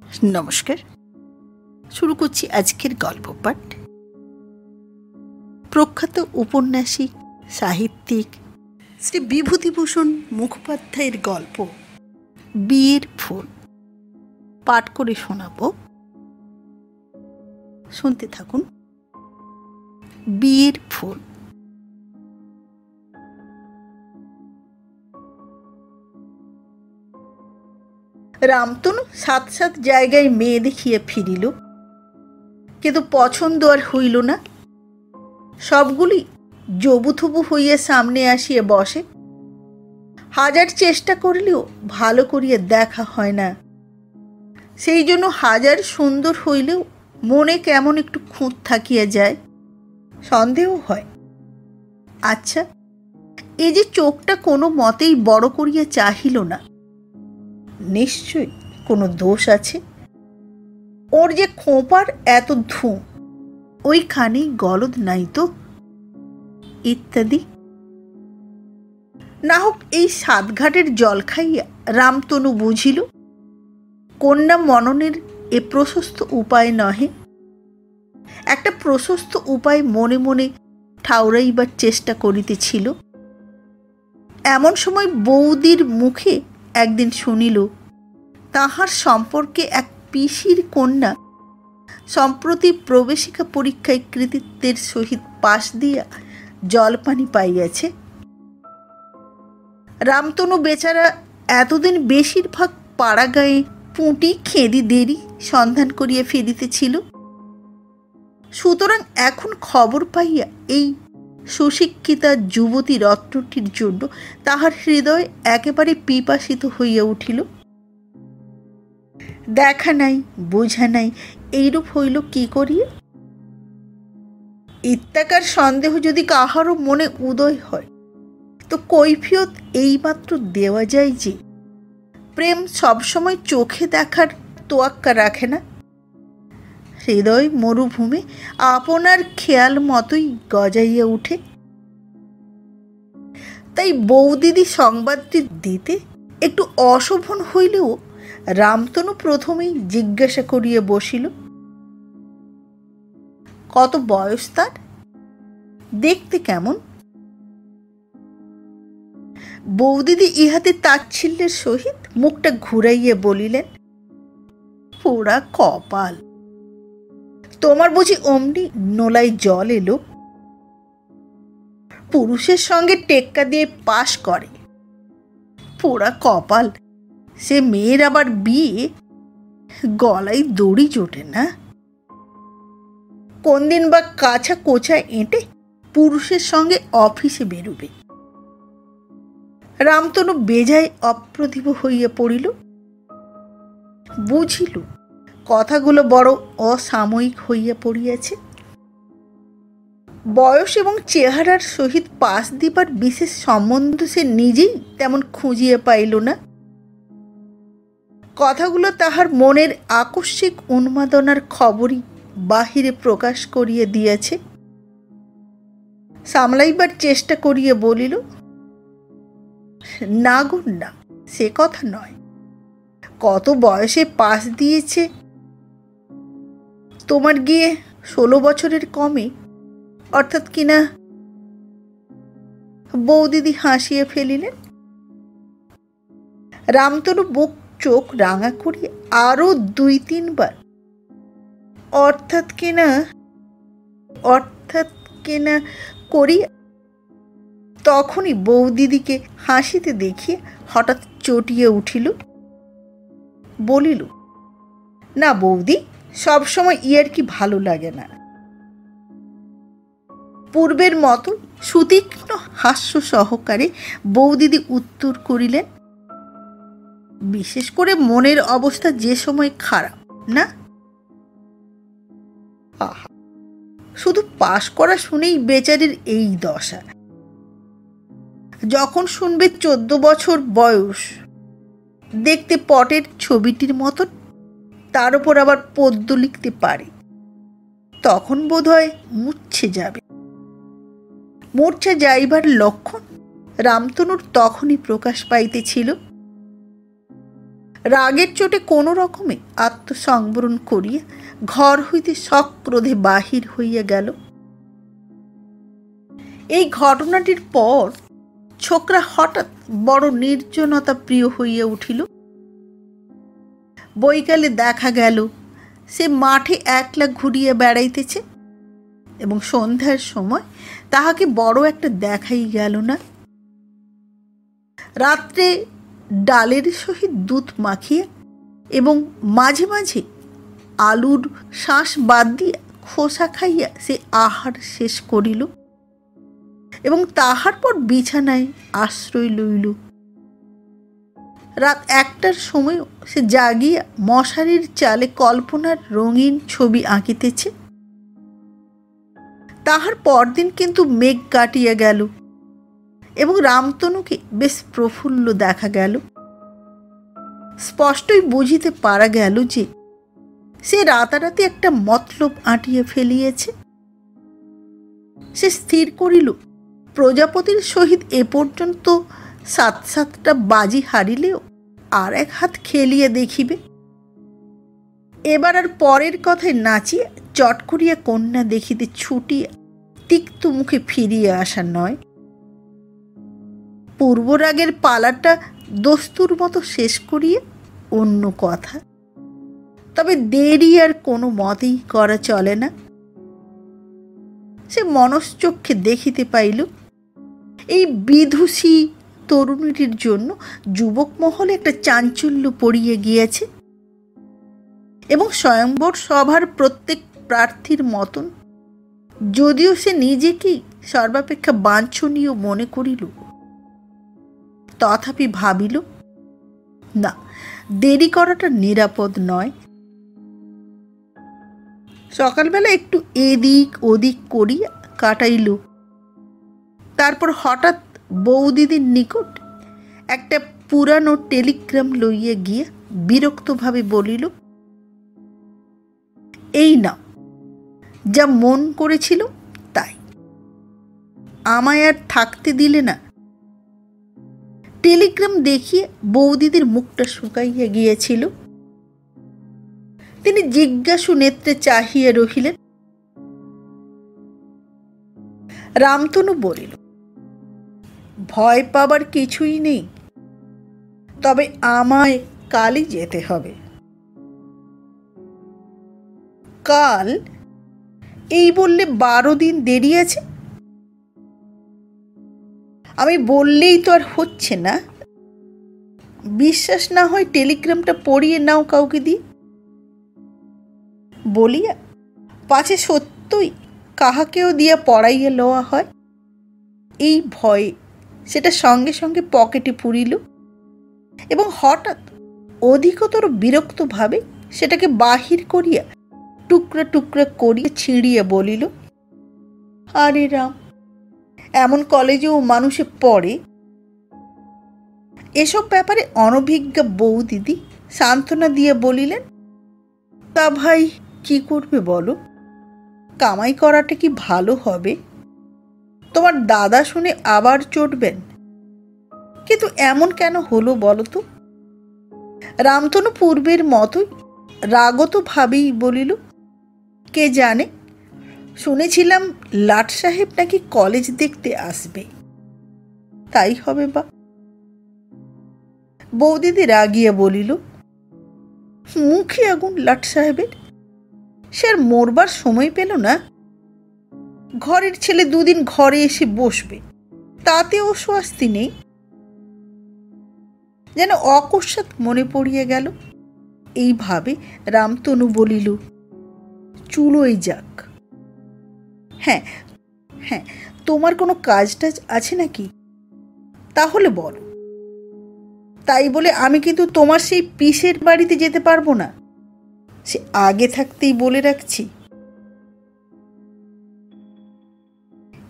নমস্কার। শুরু করছি আজকের গল্প পাঠ। প্রখ্যাত উপন্যাসিক, সাহিত্যিক শ্রী বিভূতিভূষণ মুখোপাধ্যায়ের গল্প বিয়ের ফুল পাঠ করে শোনাব। শুনতে থাকুন। বিয়ের ফুল। রামতনু সাত সাত জায়গায় মেয়ে দেখিয়ে ফিরিল, কিন্তু পছন্দ আর হইল না। সবগুলি জবুথবু হইয়া সামনে আসিয়া বসে। হাজার চেষ্টা করলেও ভালো করিয়া দেখা হয় না। সেই জন্য হাজার সুন্দর হইলেও মনে কেমন একটু খুঁত থাকিয়া যায়, সন্দেহ হয়। আচ্ছা, এ যে চোখটা কোনো মতেই বড় করিয়া চাহিল না, নিশ্চয়ই কোনো দোষ আছে। ওর যে খোঁপার এত ধুঁ, ওইখানেই গলদ নাই তো, ইত্যাদি। না হোক এই সাতঘাটের জল খাইয়া রামতনু বুঝিল কন্যা মননের এ প্রশস্ত উপায় নহে। একটা প্রশস্ত উপায় মনে মনে ঠাউরাইবার চেষ্টা করিতেছিল। এমন সময় বৌদির মুখে একদিন শুনিল তাহার সম্পর্কে এক পিসির কন্যা সম্প্রতি প্রবেশিকা পরীক্ষায় কৃতিত্বের সহিত পাশ দিয়া জলপানি পাইয়াছে। রামতনু বেচারা এতদিন বেশিরভাগ পাড়া গায়ে পুঁটি খেদি দেরি সন্ধান করিয়া ফিরিতেছিল। সুতরাং এখন খবর পাইয়া এই সুশিক্ষিতা যুবতী রত্নটির জন্য তাহার হৃদয় একেবারে পিপাসিত হইয়া উঠিল। দেখা নাই, বোঝা নাই, এইরূপ হইল কি করিয়া? ইত্যাকার সন্দেহ যদি কাহারও মনে উদয় হয়, তো কৈফিয়ত এইমাত্র দেওয়া যায় যে প্রেম সবসময় চোখে দেখার তোয়াক্কা রাখে না। হৃদয় মরুভূমি আপনার খেয়াল মতোই গজাইয়া উঠে। তাই বৌদিদি সংবাদটি দিতে একটু অশোভন হইলেও রামতনু প্রথমেই জিজ্ঞাসা করিয়া বসিল, কত বয়স তার? দেখতে কেমন? বৌদিদি ইহাতে তাচ্ছিল্যের সহিত মুখটা ঘুরাইয়া বলিলেন, পোড়া কপাল! তোমার বুঝি অমনি নোলায় জল এলো? পুরুষের সঙ্গে টেক্কা দিয়ে পাশ করে। পোড়া কপাল! সে মেয়ের আবার বিয়ে, গলায় দড়ি জোটে না। কোন দিন বা কাছা কোচা এঁটে পুরুষের সঙ্গে অফিসে বেরোবে। রামতনু বেজায় অপ্রতিভ হইয়া পড়িল। বুঝিল কথাগুলো বড় অসাময়িক হইয়া পড়িয়াছে। বয়স এবং চেহারার সহিত পাশ দিবার বিশেষ সম্বন্ধ সে নিজেই তেমন খুঁজিয়া পাইল না। কথাগুলো তাহার মনের আকস্মিক উন্মাদনার খবরই বাহিরে প্রকাশ করিয়া দিয়াছে। সামলাইবার চেষ্টা করিয়া বলিল, না গো না, সে কথা নয়। কত বয়সে পাশ দিয়েছে? তোমার গিয়ে 16 বছরের কমে, অর্থাৎ কিনা। বৌদিদি হাসিয়া ফেলিলেন। রামতনু বুক চোখ রাঙা করিয়া আরো 2-3 বার অর্থাৎ কেনা করিয়া তখনই বৌদিদিকে হাসিতে দেখিয়ে হঠাৎ চটিয়া উঠিল। বলিল, না বৌদি, সবসময় ইয়ার্কি ভালো লাগে না। পূর্বের মতো সুতীক্ষ্ণ হাস্য সহকারে বৌদিদি উত্তর করিলেন, বিশেষ করে মনের অবস্থা যে সময় খারাপ না। আহা, শুধু পাশ করা শুনেই বেচারির এই দশা। যখন শুনবে 14 বছর বয়স, দেখতে পটের ছবিটির মতন, তার উপর আবার পদ্য লিখতে পারে, তখন বোধহয় মুচ্ছে যাবে। মূর্ছা যাইবার লক্ষণ রামতনুর তখনই প্রকাশ পাইতেছিল। রাগের চোটে কোনো রকমে আত্মসংবরণ করিয়া ঘর হইতে সক্রোধে বাহির হইয়া গেল। এই ঘটনাটির পর ছোকরা হঠাৎ বড় নির্জনতা প্রিয় হইয়া উঠিল। বৈকালে দেখা গেল সে মাঠে একলা ঘুরিয়া বেড়াইতেছে এবং সন্ধ্যার সময় তাহাকে বড় একটা দেখাই গেল না। রাত্রে ডালের সহিত দুধ মাখিয়া এবং মাঝে মাঝে আলুর শাঁস বাদ দিয়া খোসা খাইয়া সে আহার শেষ করিল এবং তাহার পর বিছানায় আশ্রয় লইল। রাত 1টার সময়ও সে জাগিয়া মশারির চালে কল্পনার রঙিন ছবি আঁকিতেছে। তাহার পরদিন কিন্তু মেঘ কাটিয়া গেল এবং রামতনুকে বেশ প্রফুল্ল দেখা গেল। স্পষ্টই বুঝিতে পারা গেল যে সে রাতারাতি একটা মতলব আঁটিয়া ফেলিয়েছে। সে স্থির করিল প্রজাপতির সহিত এ পর্যন্ত 7-7টা বাজি হারিলেও আর এক হাত খেলিয়া দেখিবে। এবার আর পরের কথায় নাচিয়া চট করিয়া কন্যা দেখিতে ছুটিয়া তিক্ত মুখে ফিরিয়া আসা নয়। পূর্বরাগের পালাটা দস্তুর মতো শেষ করিয়া অন্য কথা। তবে দেরি আর কোনো মতেই করা চলে না। সে মনশ্চক্ষে দেখিতে পাইল এই বিদুষী তরুণীটির জন্য যুবক মহলে একটা চাঞ্চল্য পড়িয়া গিয়াছে এবং স্বয়ম্বর সভার প্রত্যেক প্রার্থীর মতন, যদিও সে নিজেকেই সর্বাপেক্ষা বাঞ্ছনীয় মনে করিল, তথাপি ভাবিল না, দেরি করাটা নিরাপদ নয়। সকালবেলা একটু এদিক ওদিক করিয়া কাটাইল। তারপর হঠাৎ বৌদিদির নিকট একটা পুরানো টেলিগ্রাম লইয়া গিয়া বিরক্তভাবে বলিল, এই না, যা মন করেছিল তাই, আমায় আর থাকতে দিলে না। টেলিগ্রাম দেখিয়ে বৌদিদির মুখটা শুকাইয়া গিয়েছিল। তিনি জিজ্ঞাসু নেত্রে চাহিয়া রহিলেন। রামতনু বলিল, ভয় পাবার কিছুই নেই, তবে আমায় কালই যেতে হবে। কাল? এই বললে 12 দিন দেরি আছে। আমি বললেই তো আর হচ্ছে না। বিশ্বাস না হয় টেলিগ্রামটা পড়িয়ে নাও কাউকে দিয়ে বলিয়া, পাছে সত্যই কাহাকেও দিয়া পড়াইয়া লওয়া হয়। এই ভয়ে সেটা সঙ্গে সঙ্গে পকেটে পুরিল এবং হঠাৎ অধিকতর বিরক্তভাবে সেটাকে বাহির করিয়া টুকরা টুকরা করিয়া ছিঁড়িয়া বলিল, আরে রাম, এমন কলেজেও মানুষে পড়ে। এসব ব্যাপারে অনভিজ্ঞা বৌদিদি সান্ত্বনা দিয়ে বলিলেন, তা ভাই কি করবে বলো? কামাই করাটা কি ভালো হবে? তোমার দাদা শুনে আবার চটবেন। কিন্তু এমন কেন হলো বলো তো? রামতনু পূর্বের মতোই রাগত ভাবেই বলিল, কে জানে, শুনেছিলাম লাট সাহেব নাকি কলেজ দেখতে আসবে, তাই হবে বা। বৌদিদি রাগিয়া বলিল, মুখে আগুন লাট সাহেবের, সে আর মরবার সময় পেল না। ঘরের ছেলে 2 দিন ঘরে এসে বসবে, তাতেও স্বস্তি নেই। যেন অকস্মাৎ মনে পড়িয়া গেল। এইভাবে রামতনু বলিল, চুলোই যাক। হ্যাঁ হ্যাঁ, তোমার কোনো কাজ টাজ আছে নাকি? তাহলে বলো। তাই বলে আমি কিন্তু তোমার সেই পিসের বাড়িতে যেতে পারবো না, সে আগে থাকতেই বলে রাখছি।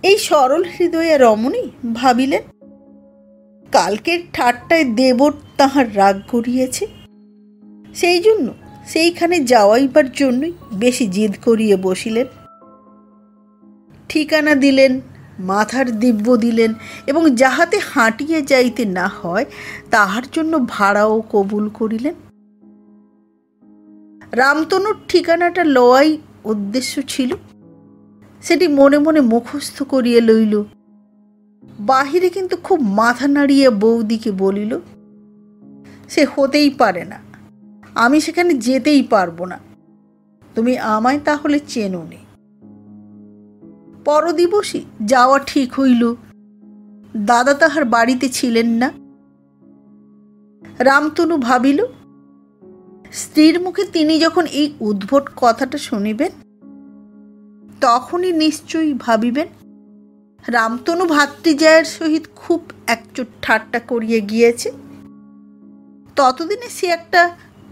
এই সরল হৃদয়া রমণী ভাবিলেন, কালকের ঠাট্টায় দেবর তাহার রাগ করিয়েছে, সেই জন্য সেইখানে যাওয়াইবার জন্যই বেশি জিদ করিয়ে বসিলেন। ঠিকানা দিলেন মাথার দিব্য দিলেন এবং যাহাতে হাঁটিয়া যাইতে না হয় তাহার জন্য ভাড়াও কবুল করিলেন। রামতনুর ঠিকানাটা লওয়াই উদ্দেশ্য ছিল, সেটি মনে মনে মুখস্থ করিয়া লইল। বাহিরে কিন্তু খুব মাথা নাড়িয়া বৌদিকে বলিল, সে হতেই পারে না, আমি সেখানে যেতেই পারবো না, তুমি আমায় তাহলে চেনো নি। পরদিবসই যাওয়া ঠিক হইল। দাদা তাহার বাড়িতে ছিলেন না। রামতনু ভাবিল, স্ত্রীর মুখে তিনি যখন এই উদ্ভট কথাটা শুনিবেন তখনই নিশ্চয়ই ভাবিবেন রামতনু ভাতৃজায়ের সহিত খুব একচোট ঠাট্টা করিয়া গিয়েছে। ততদিনে সে একটা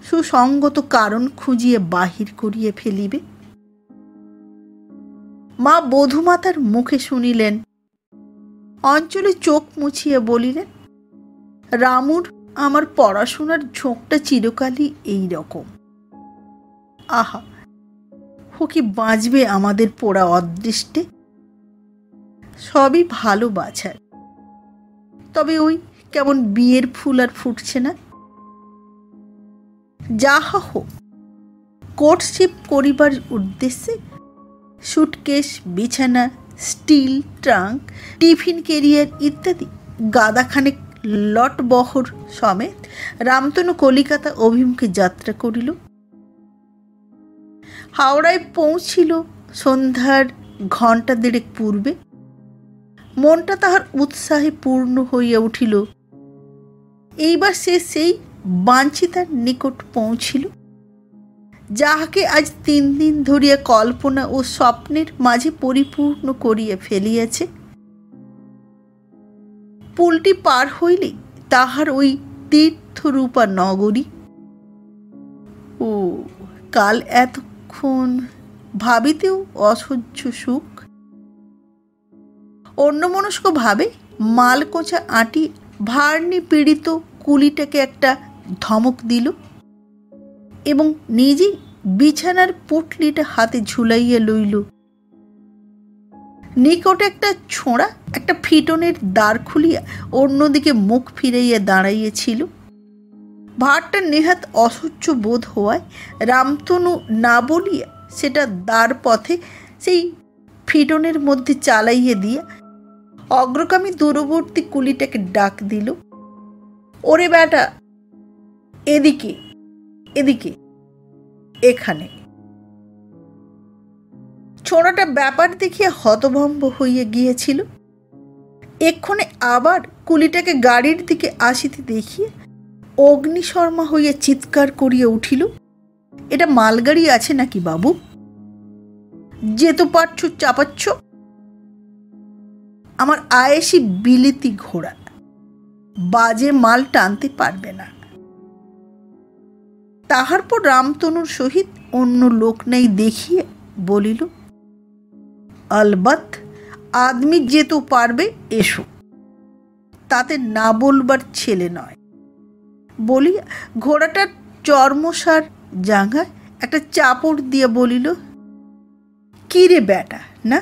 সুসঙ্গত কারণ খুঁজিয়ে বাহির করিয়ে ফেলিবে। মা বধূমাতার মুখে শুনিলেন। অঞ্চলে চোখ মুছিয়া বলিলেন, রামুর আমার পড়াশোনার ঝোঁকটা চিরকালই এই রকম। আহা, ও কি বাঁচবে আমাদের পোড়া অদৃষ্টে? সবই ভালো বাছার, তবে ওই কেমন বিয়ের ফুল আর ফুটছে না। যাহা হোক, কোর্টশিপ করিবার উদ্দেশ্যে সুটকেস, বিছানা, স্টিল ট্রাঙ্ক, টিফিন ক্যারিয়ার ইত্যাদি গাদাখানেক লটবহর সমেত রামতনু কলিকাতা অভিমুখে যাত্রা করিল। হাওড়ায় পৌঁছিল সন্ধ্যার ঘণ্টা দেড়েক পূর্বে। মনটা তাহার উৎসাহে পূর্ণ হইয়া উঠিল। এইবার সে সেই বাঞ্ছিতার নিকট পৌঁছিল, যাহাকে আজ 3 দিন ধরিয়া কল্পনা ও স্বপ্নের মাঝে পরিপূর্ণ করিয়া ফেলিয়াছে। পুলটি পার হইলে তাহার ওই তীর্থরূপা নগরী। ও কাল এতক্ষণ ভাবিতেও অসহ্য সুখ। অন্যমনস্ক ভাবে মালকোঁচা আঁটি ভার্নি পীড়িত কুলিটাকে একটা ধমক দিল এবং নিজেই বিছানার পুটলিটা হাতে ঝুলাইয়া লইল। নিকটে একটা ছোঁড়া একটা ফিটনের দ্বার খুলিয়া অন্যদিকে মুখ ফিরাইয়া দাঁড়াইয়াছিল। ভারটা নেহাত অসহ্য বোধ হওয়ায় রামতনু না বলিয়া সেটা দ্বার পথে সেই ফিটনের মধ্যে চালাইয়া দিয়া অগ্রগামী দূরবর্তী কুলিটাকে ডাক দিল, ওরে বেটা, এদিকে এদিকে, এখানে। ছোড়াটা ব্যাপার দেখিয়া হতভম্ব হইয়া গিয়েছিল। এক্ষণে আবার কুলিটাকে গাড়ির দিকে আসিতে দেখিয়া অগ্নিশর্মা হইয়া চিৎকার করিয়া উঠিল, এটা মালগাড়ি আছে নাকি বাবু? যেতে পারছ চাপাচ্ছ? আমার আয়েসি বিলেতি ঘোড়া, বাজে মাল টানতে পারবে না। তাহার পর রামতনুর সহিত অন্য লোক নাই দেখিয়ে বলিল, আলবাত আদমি যেতেও পারবে, এসো, তাতে না বলবার ছেলে নয়। বলিয়া ঘোড়াটার চর্মসার জাঙ্গায় একটা চাপড় দিয়ে বলিল, কি রে বেটা, না?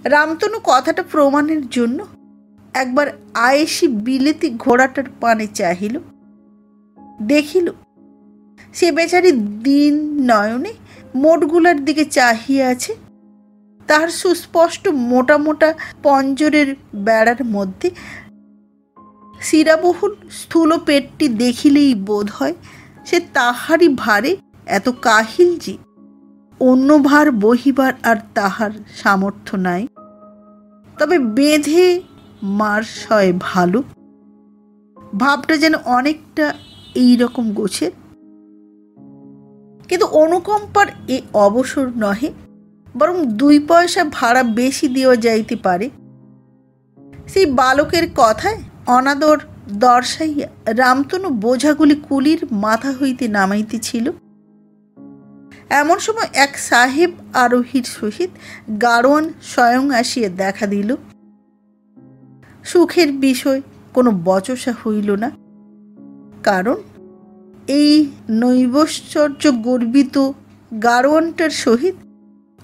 রামতনু কথাটা প্রমাণের জন্য একবার আয়েসি বিলেতি ঘোড়াটার পানে চাহিল। দেখিল সে বেচারি দিন নয়নে মোটগুলার দিকে চাহিয়া আছে। তাহার সুস্পষ্ট মোটা মোটা পঞ্জরের বেড়ার মধ্যে শিরাবহুল স্থূল পেটটি দেখিলেই বোধ হয় সে তাহারই ভারে এত কাহিল যে অন্য ভার বহিবার আর তাহার সামর্থ্য নাই। তবে বেঁধে মার্শয় ভালো। ভাবটা যেন অনেকটা এইরকম গোছের। কিন্তু অনুকম্পার এ অবসর নহে, বরং 2 পয়সা ভাড়া বেশি দেওয়া যাইতে পারে। সেই বালকের কথায় অনাদর দর্শাইয়া রামতনু বোঝাগুলি কুলির মাথা হইতে নামাইতেছিল। এমন সময় এক সাহেব আরোহীর সহিত গাড়োয়ান স্বয়ং আসিয়া দেখা দিল। সুখের বিষয় কোনো বচসা হইল না, কারণ এই নৈবশ্চর্য গর্বিত গাড়োয়ানটার সহিত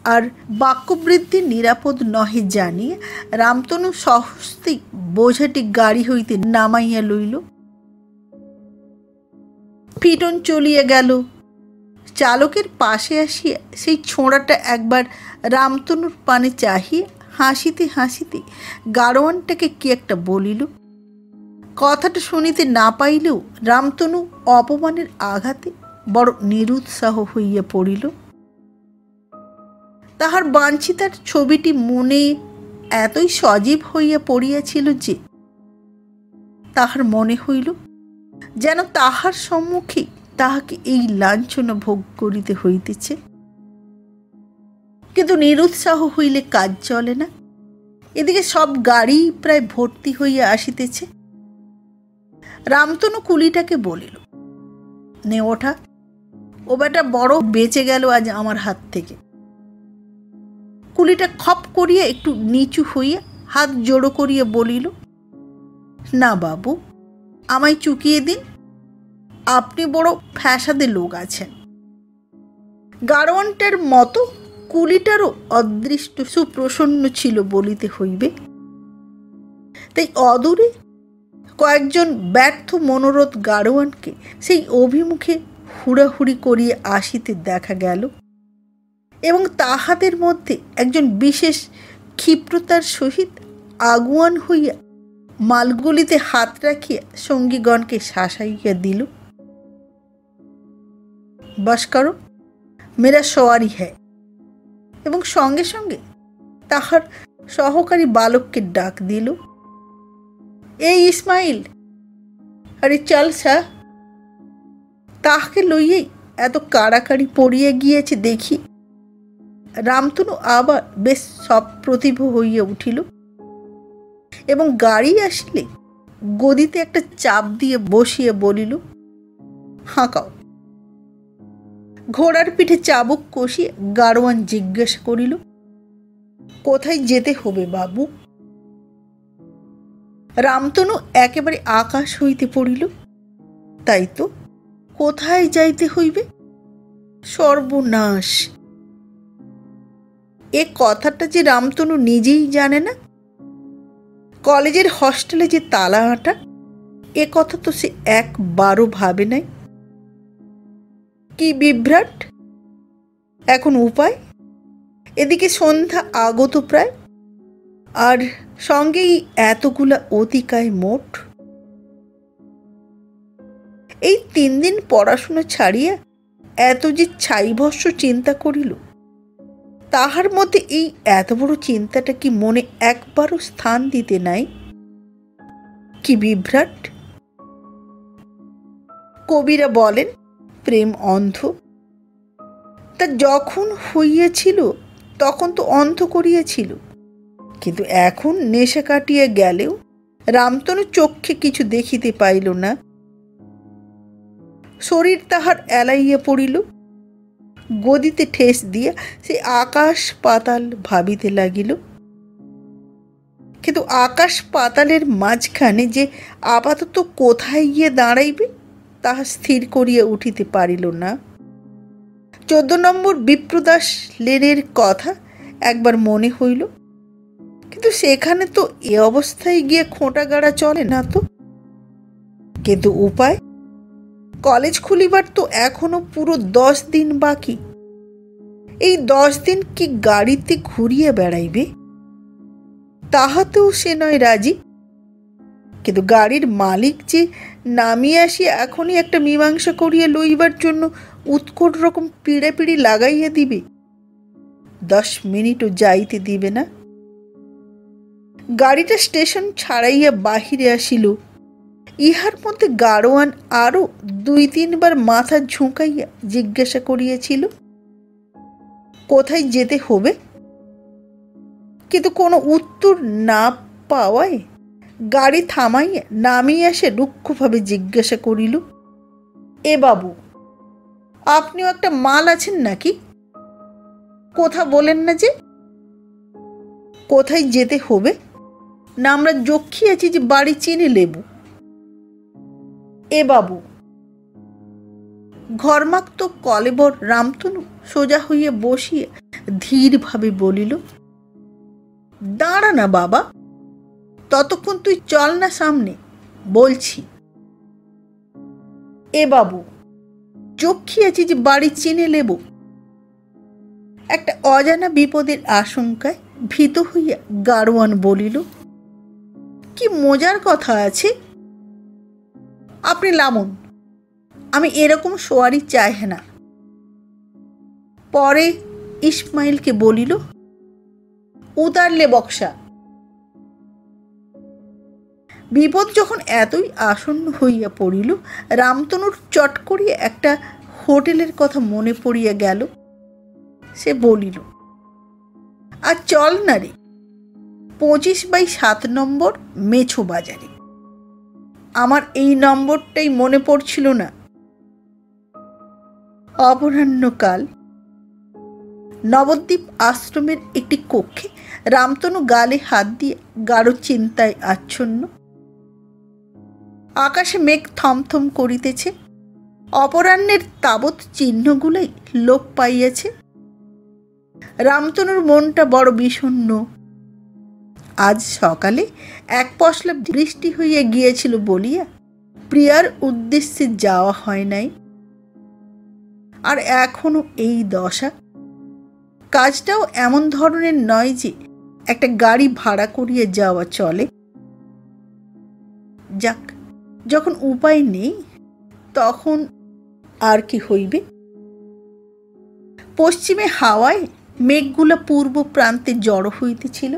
আর বাক্যবৃদ্ধি নিরাপদ নহে জানিয়া রামতনু সহস্তেই বোঝাটি গাড়ি হইতে নামাইয়া লইল। ফিটন চলিয়া গেল। চালকের পাশে আসিয়া সেই ছোঁড়াটা একবার রামতনুর পানে চাহিয়া হাসিতে হাসিতে গাড়োয়ানটাকে কি একটা বলিল। কথাটা শুনিতে না পাইলেও রামতনু অপমানের আঘাতে বড় নিরুৎসাহ হইয়া পড়িল। তাহার বাঞ্ছিতার ছবিটি মনে এতই সজীব হইয়া পড়িয়াছিল যে তাহার মনে হইল যেন তাহার সম্মুখে তাহাকে এই লাঞ্ছনা ভোগ করিতে হইতেছে। কিন্তু নিরুৎসাহ হইলে কাজ চলে না। এদিকে সব গাড়ি প্রায় ভর্তি হইয়া আসিতেছে। রামতনু কুলিটাকে বলিল, নে ওঠা, ও বেটা বড় বেঁচে গেল আজ আমার হাত থেকে। কুলিটা খপ করিয়া একটু নিচু হইয়া হাত জোড়ো করিয়া বলিল, না বাবু, আমায় চুকিয়ে দিন, আপনি বড় ফ্যাসাদে লোক আছেন। গাড়োয়ানটার মতো কুলিটারও অদৃষ্ট সুপ্রসন্ন ছিল বলিতে হইবে। তাই অদূরে কয়েকজন ব্যর্থ মনোরথ গাড়োয়ানকে সেই অভিমুখে হুড়াহুড়ি করিয়া আসিতে দেখা গেল এবং তাহাদের মধ্যে একজন বিশেষ ক্ষিপ্রতার সহিত আগুয়ান হইয়া মালগুলিতে হাত রাখিয়া সঙ্গীগণকে শাসাইয়া দিল, বস করো, মেরা সওয়ারি হ্যায়। এবং সঙ্গে সঙ্গে তাহার সহকারী বালককে ডাক দিল, এই ইসমাইল, আরে চল সা। তাহাকে লইয়াই এত কাড়াকাড়ি পড়িয়া গিয়েছে দেখি রামতনু আবার বেশ সপ্রতিভ হইয়া উঠিল এবং গাড়ি আসিলে গদিতে একটা চাপ দিয়ে বসিয়ে বলিল, হাঁকাও। ঘোড়ার পিঠে চাবুক কষিয়ে গাড়োয়ান জিজ্ঞাসা করিল, কোথায় যেতে হবে বাবু? রামতনু একেবারে আকাশ হইতে পড়িল, তাই তো, কোথায় যাইতে হইবে? সর্বনাশ! এ কথাটা যে রামতনু নিজেই জানে না। কলেজের হস্টেলে যে তালা আঁটা, এ কথা তো সে একবারও ভাবে নাই। কি বিভ্রাট! এখন উপায়? এদিকে সন্ধ্যা আগত প্রায়, আর সঙ্গেই এতগুলা অতিকায় মোট। এই 3 দিন পড়াশুনো ছাড়িয়া এত যে ছাইভস্য চিন্তা করিল, তাহার মধ্যে এই এত বড় চিন্তাটা কি মনে একবারও স্থান দিতে নাই? কি বিভ্রাট! কবিরা বলেন প্রেম অন্ধ। তা যখন হইয়াছিল তখন তো অন্ধ করিয়াছিল, কিন্তু এখন নেশা কাটিয়া গেলেও রামতনু চক্ষে কিছু দেখিতে পাইল না। শরীর তাহার এলাইয়া পড়িল। গদিতে ঠেস দিয়া সে আকাশ পাতাল ভাবিতে লাগিল, কিন্তু আকাশ পাতালের মাঝখানে যে আপাতত কোথায় গিয়ে দাঁড়াইবে তাহা স্থির করিয়া উঠিতে পারিল না। 14 নম্বর বিপ্রদাস লেনের কথা একবার মনে হইল, কিন্তু সেখানে তো এ অবস্থায় গিয়ে খোঁটা গাড়া চলে না তো। কিন্তু উপায়? কলেজ খুলিবার তো এখনো পুরো 10 দিন বাকি। এই 10 দিন কি গাড়িতে ঘুরিয়ে বেড়াইবে? তাহাতেও সে নয় রাজি। কিন্তু গাড়ির মালিক যে নামিয়ে আসিয়া এখনই একটা মীমাংসা করিয়া লইবার জন্য উৎকট রকম পিড়াপিড়ি লাগাইয়া দিবে, 10 মিনিটও যাইতে দিবে না। গাড়িটা স্টেশন ছাড়াইয়া বাহিরে আসিল। ইহার মধ্যে গাড়োয়ান আরো 2-3 বার মাথা ঝুঁকাইয়া জিজ্ঞাসা করিয়াছিল, কোথায় যেতে হবে? কিন্তু কোনো উত্তর না পাওয়ায় গাড়ি থামাইয়া নামিয়ে আসে রুক্ষভাবে জিজ্ঞাসা করিল, এ বাবু, আপনিও একটা মাল আছেন নাকি? কোথা বলেন না যে? কোথায় যেতে হবে না আমরা যক্ষী আছি যে বাড়ি চিনে লেবু? এ বাবু। ঘরমাক্ত কলেবর রামতনু সোজা হইয়া বসিয়া ধীরভাবে বলিল, দাঁড়া না বাবা, ততক্ষণ তুই চল না সামনে, বলছি। এ বাবু, চক্ষি আছে যে বাড়ি চিনে নেব। একটা অজানা বিপদের আশঙ্কায় ভীত হইয়া গাড়োয়ান বলিল, কি মজার কথা আছে। আপনি লামুন, আমি এরকম সোয়ারি চাই না। পরে ইসমাইলকে বলিল, উতারলে বক্সা। বিপদ যখন এতই আসন্ন হইয়া পড়িল, রামতনুর চট করিয়া একটা হোটেলের কথা মনে পড়িয়া গেল। সে বলিল, আর চল না রে, 25/7 নম্বর মেছো বাজারে। আমার এই নম্বরটাই মনে পড়ছিল না। অপরাহ্নকাল নবদ্বীপ আশ্রমের একটি কক্ষে রামতনু গালে হাত দিয়ে গাঢ় চিন্তায় আচ্ছন্ন। আকাশে মেঘ থমথম করিতেছে, অপরাহ্নের তাবৎ চিহ্নগুলোই লোপ পাইয়াছে। রামতনুর মনটা বড় বিষণ্ণ। আজ সকালে এক পশলা বৃষ্টি হইয়া গিয়েছিল বলিয়া প্রিয়ার উদ্দেশ্যে যাওয়া হয় নাই, আর এখনো এই দশা। কাজটাও এমন ধরনের নয় যে একটা গাড়ি ভাড়া করিয়া যাওয়া চলে। যাক, যখন উপায় নেই তখন আর কি হইবে। পশ্চিমে হাওয়ায় মেঘগুলা পূর্ব প্রান্তে জড়ো হইতেছিল।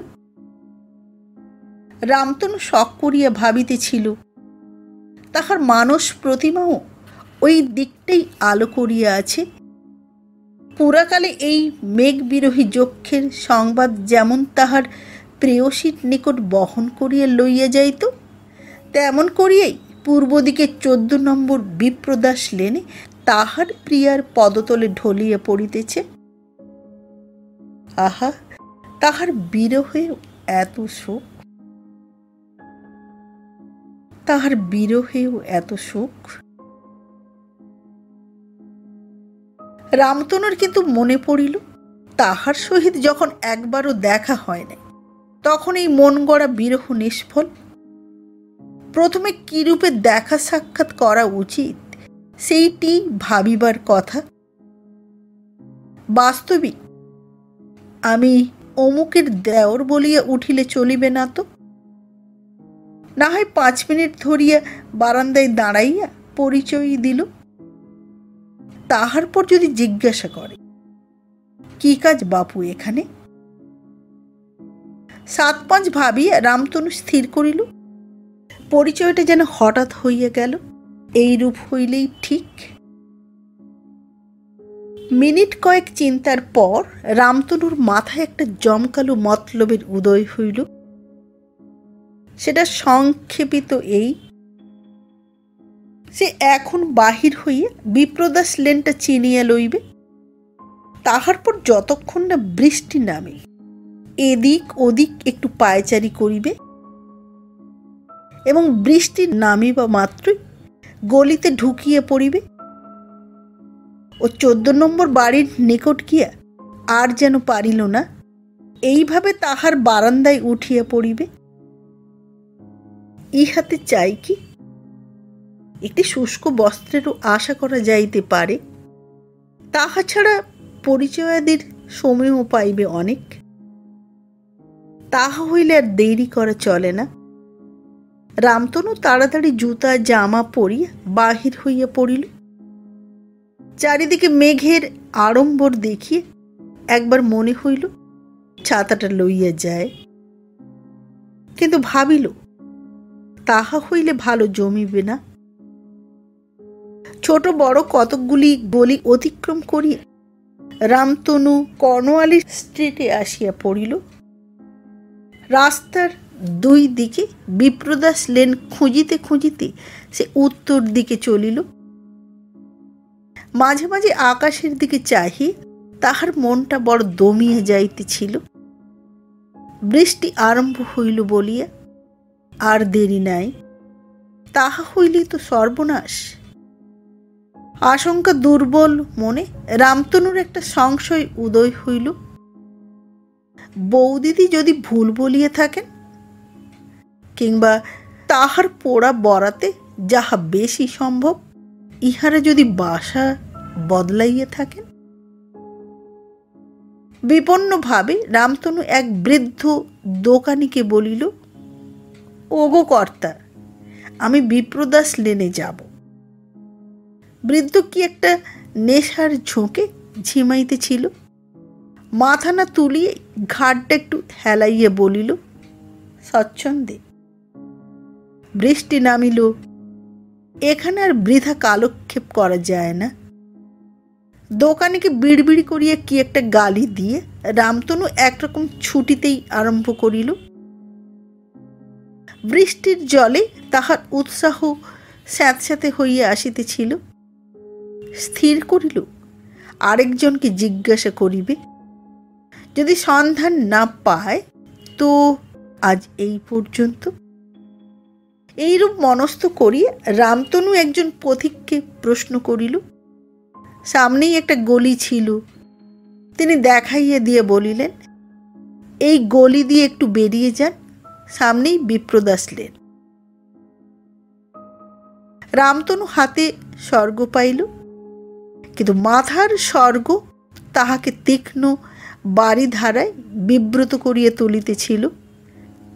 রামতনু শখ করিয়া ভাবিতেছিল, তাহার মানস প্রতিমাও ওই দিকটাই আলো করিয়া আছে। পুরাকালে এই মেঘ বিরোহী যক্ষের সংবাদ যেমন তাহার প্রেয়সীর নিকট বহন করিয়া লইয়া যাইত, তেমন করিয়াই পূর্ব দিকে 14 নম্বর বিপ্রদাস লেনে তাহার প্রিয়ার পদতলে ঢলিয়া পড়িতেছে। আহা, তাহার বিরহেও এত সুখ, তাহার বিরহেও এত সুখ। রামতনুর কিন্তু মনে পড়িল, তাহার সহিত যখন একবারও দেখা হয় নাই, তখন এই মন গড়া বিরহ নিষ্ফল। প্রথমে কিরূপে দেখা সাক্ষাৎ করা উচিত সেইটি ভাবিবার কথা। বাস্তবিক আমি অমুকের দেওর বলিয়া উঠিলে চলিবে না তো? না হয় 5 মিনিট ধরিয়া বারান্দায় দাঁড়াইয়া পরিচয় দিল। তাহার পর যদি জিজ্ঞাসা করে, কি কাজ বাপু এখানে? 7-5 ভাবিয়া রামতনু স্থির করিল, পরিচয়টা যেন হঠাৎ হইয়া গেল, এই রূপ হইলেই ঠিক। মিনিট কয়েক চিন্তার পর রামতনুর মাথায় একটা জমকালো মতলবের উদয় হইল। সেটা সংক্ষেপিত এই, সে এখন বাহির হইয়া বিপ্রদাস লেনটা চিনিয়া লইবে। তাহার পর যতক্ষণ না বৃষ্টি নামে এদিক ওদিক একটু পায়চারি করিবে, এবং বৃষ্টি নামিবা মাত্রই গলিতে ঢুকিয়া পড়িবে ও 14 নম্বর বাড়ির নিকট গিয়া আর যেন পারিল না, এইভাবে তাহার বারান্দায় উঠিয়া পড়িবে। ইহাতে চাই কি, একটি শুষ্ক বস্ত্রেরও আশা করা যাইতে পারে। তাহা ছাড়া পরিচয়াদির সময়ও পাইবে অনেক। তাহা হইলে আর দেরি করা চলে না। রামতনু তাড়াতাড়ি জুতা জামা পরিয়া বাহির হইয়া পড়িল। চারিদিকে মেঘের আড়ম্বর দেখিয়ে একবার মনে হইল ছাতাটা লইয়া যায়, কিন্তু ভাবিল তাহা হইলে ভালো জমিবে না। ছোট বড় কতকগুলি গলি অতিক্রম করিয়া রামতনু কর্নওয়ালি স্ট্রিটে আসিয়া পড়িল। রাস্তার 2 দিকে বিপ্রদাস লেন খুঁজিতে খুঁজিতে সে উত্তর দিকে চলিল। মাঝে মাঝে আকাশের দিকে চাহি তাহার মনটা বড় দমিয়া যাইতেছিল। বৃষ্টি আরম্ভ হইল বলিয়া আর দেরি নাই, তাহা হইলেই তো সর্বনাশ। আশঙ্কা দুর্বল মনে রামতনুর একটা সংশয় উদয় হইল। বৌদিদি যদি ভুল বলিয়ে থাকেন, কিংবা তাহার পোড়া বরাতে যাহা বেশি সম্ভব ইহারা যদি বাসা বদলাইয়া থাকেন। বিপন্নভাবে রামতনু এক বৃদ্ধ দোকানিকে বলিল, ওগো কর্তা, আমি বিপ্রদাস লেনে যাব। বৃদ্ধ কি একটা নেশার ঝোঁকে ঝিমাইতেছিল। মাথা না তুলিয়ে ঘাটটা একটু হেলাইয়া বলিল, স্বচ্ছন্দে। বৃষ্টি নামিল, এখানে আর বৃথা কালক্ষেপ করা যায় না। দোকানিকে বিড়বিড়ি করিয়া কি একটা গালি দিয়ে রামতনু একরকম ছুটিতেই আরম্ভ করিল। বৃষ্টির জলে তাহার উৎসাহ স্যাঁতস্যাঁতে হইয়া আসিতেছিল। স্থির করিল আরেকজনকে জিজ্ঞাসা করিবে। যদি সন্ধান না পায় তো আজ এই পর্যন্ত। এইরূপ মনস্থ করিয়া রামতনু একজন পথিককে প্রশ্ন করিল। সামনেই একটা গলি ছিল। তিনি দেখাইয়া দিয়ে বলিলেন, এই গলি দিয়ে একটু বেরিয়ে যান, সামনেই বিপ্রদাস লেন। রামতনু হাতে স্বর্গ পাইল, কিন্তু মাথার স্বর্গ তাহাকে তীক্ষ্ণ বাড়িধারায় বিব্রত করিয়া তুলিতেছিল,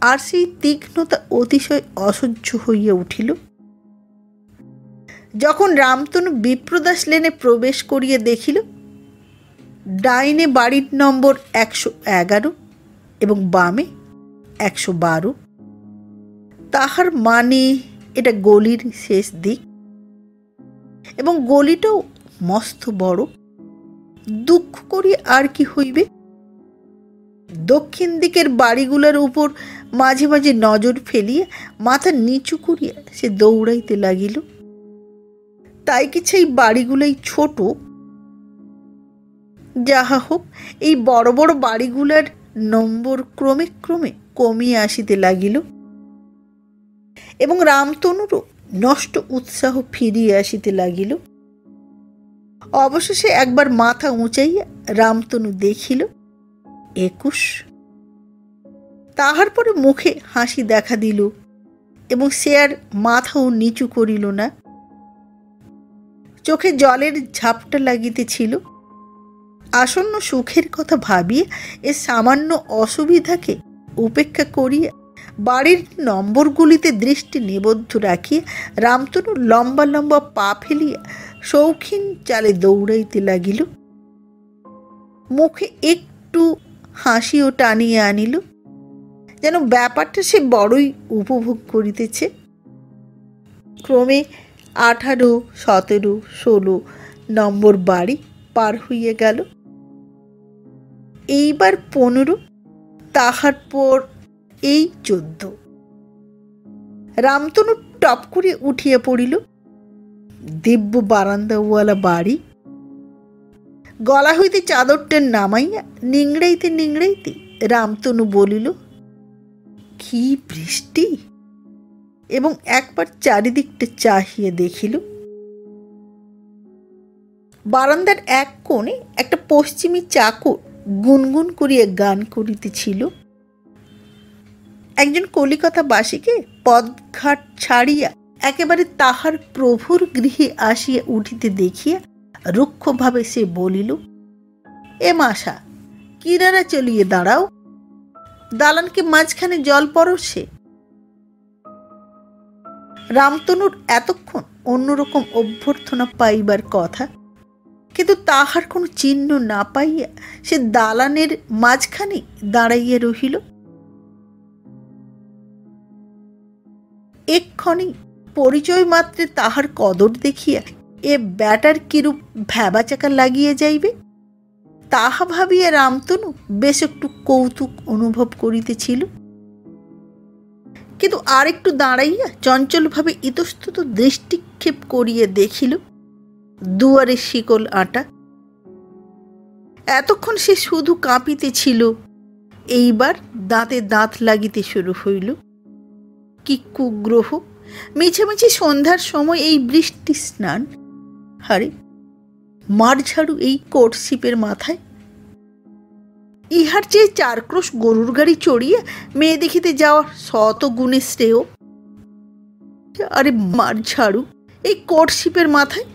আর সেই তীক্ষ্ণতা অতিশয় অসহ্য হইয়া উঠিল। যখন রামতনু বিপ্রদাস লেনে প্রবেশ করিয়া দেখিল, ডাইনে বাড়ির নম্বর 111 এবং বামে 112, তাহার মানে এটা গলির শেষ দিক, এবং গলিটাও মস্ত বড়। দুঃখ করি আর কি হইবে। দক্ষিণ দিকের বাড়িগুলোর উপর মাঝে মাঝে নজর ফেলিয়া মাথা নিচু করিয়া সে দৌড়াইতে লাগিল। তাই কি সেই বাড়িগুলোই ছোট? যাহা হোক, এই বড় বড় বাড়িগুলার নম্বর ক্রমে ক্রমে কমিয়ে আসিতে লাগিল, এবং রামতনুরও নষ্ট উৎসাহ ফিরিয়া আসিতে লাগিল। অবশেষে একবার মাথা উঁচাইয়া রামতনু দেখিল 21। তাহার পরে মুখে হাসি দেখা দিল, এবং সে আর মাথাও নিচু করিল না। চোখে জলের ঝাপটা লাগিতেছিল। আসন্ন সুখের কথা ভাবিয়া এ সামান্য অসুবিধাকে উপেক্ষা করিয়া বাড়ির নম্বরগুলিতে দৃষ্টি নিবদ্ধ রাখিয়া রামতনু লম্বা লম্বা পা ফেলিয়া শৌখিন চালে দৌড়াইতে লাগিল। মুখে একটু হাসিও টানিয়া আনিল, যেন ব্যাপারটা সে বড়ই উপভোগ করিতেছে। ক্রমে 18, 17, 16 নম্বর বাড়ি পার হইয়া গেল। এইবার 15, তাহার পর এই 14। রামতনু টপ করে উঠিয়া পড়িল। দিব্য বারান্দাওয়ালা বাড়ি। গলা হইতে চাদরটা নামাইয়া নিংড়াইতে নিংড়াইতে রামতনু বলিল, কি বৃষ্টি! এবং একবার চারিদিকটা চাহিয়া দেখিল। বারান্দার এক কোণে একটা পশ্চিমী চাকর গুনগুন করিয়া গান করিতেছিল। একজন কলিকাতা বাসীকে পদঘাট ছাড়িয়া একেবারে তাহার প্রভুর গৃহে আসিয়া উঠিতে দেখিয়া রুক্ষভাবে সে বলিল, এ মাসা, কিনারা চলিয়ে দাঁড়াও, দালানকে মাঝখানে জল পরছে। রামতনুর এতক্ষণ অন্যরকম অভ্যর্থনা পাইবার কথা, কিন্তু তাহার কোনো চিহ্ন না পাইয়া সে দালানের মাঝখানে দাঁড়াইয়া রহিল। এক্ষণে পরিচয় মাত্রে তাহার কদর দেখিয়া এ ব্যাটার কিরূপ ভ্যাবাচাকা লাগিয়া যাইবে তাহা ভাবিয়া রামতনু বেশ একটু কৌতুক অনুভব করিতেছিল। কিন্তু আর একটু দাঁড়াইয়া চঞ্চলভাবে ইতস্তত দৃষ্টিক্ষেপ করিয়া দেখিল দুয়ারে শিকল আটা। এতক্ষণ সে শুধু কাঁপিতেছিল, এইবার দাঁতে দাঁত লাগিতে শুরু হইল। কি কুগ্রহ! মিছামিছি সন্ধ্যার সময় এই বৃষ্টি স্নান! হারে, মারঝাড়ু এই কোটশিপের মাথায়! ইহার চেয়ে 4 ক্রোশ গরুর গাড়ি চড়িয়ে মেয়ে দেখিতে যাওয়া শত গুণে শ্রেয়। আরে মার ঝাড়ু এই কোটশিপের মাথায়।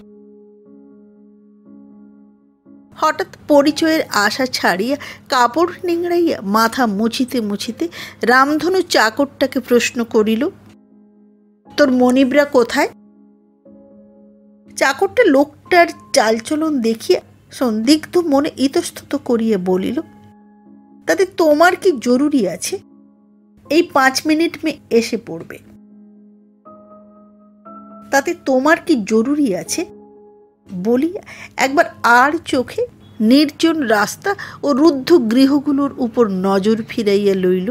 হঠাৎ পরিচয়ের আশা ছাড়িয়া কাপড় নিংড়াইয়া মাথা মুছিতে মুছিতে রামধনু চাকরটাকে প্রশ্ন করিল, তোর মনিবরা কোথায়? চাকরটা লোকটার চালচলন দেখিয়া সন্দিগ্ধ মনে ইতস্তত করিয়া বলিল, তাতে তোমার কি জরুরি আছে? এই 5 মিনিট মে এসে পড়বে। তাতে তোমার কি জরুরি আছে বলিয়া একবার আর চোখে নির্জন রাস্তা ও রুদ্ধ গৃহগুলোর উপর নজর ফিরাইয়া লইল।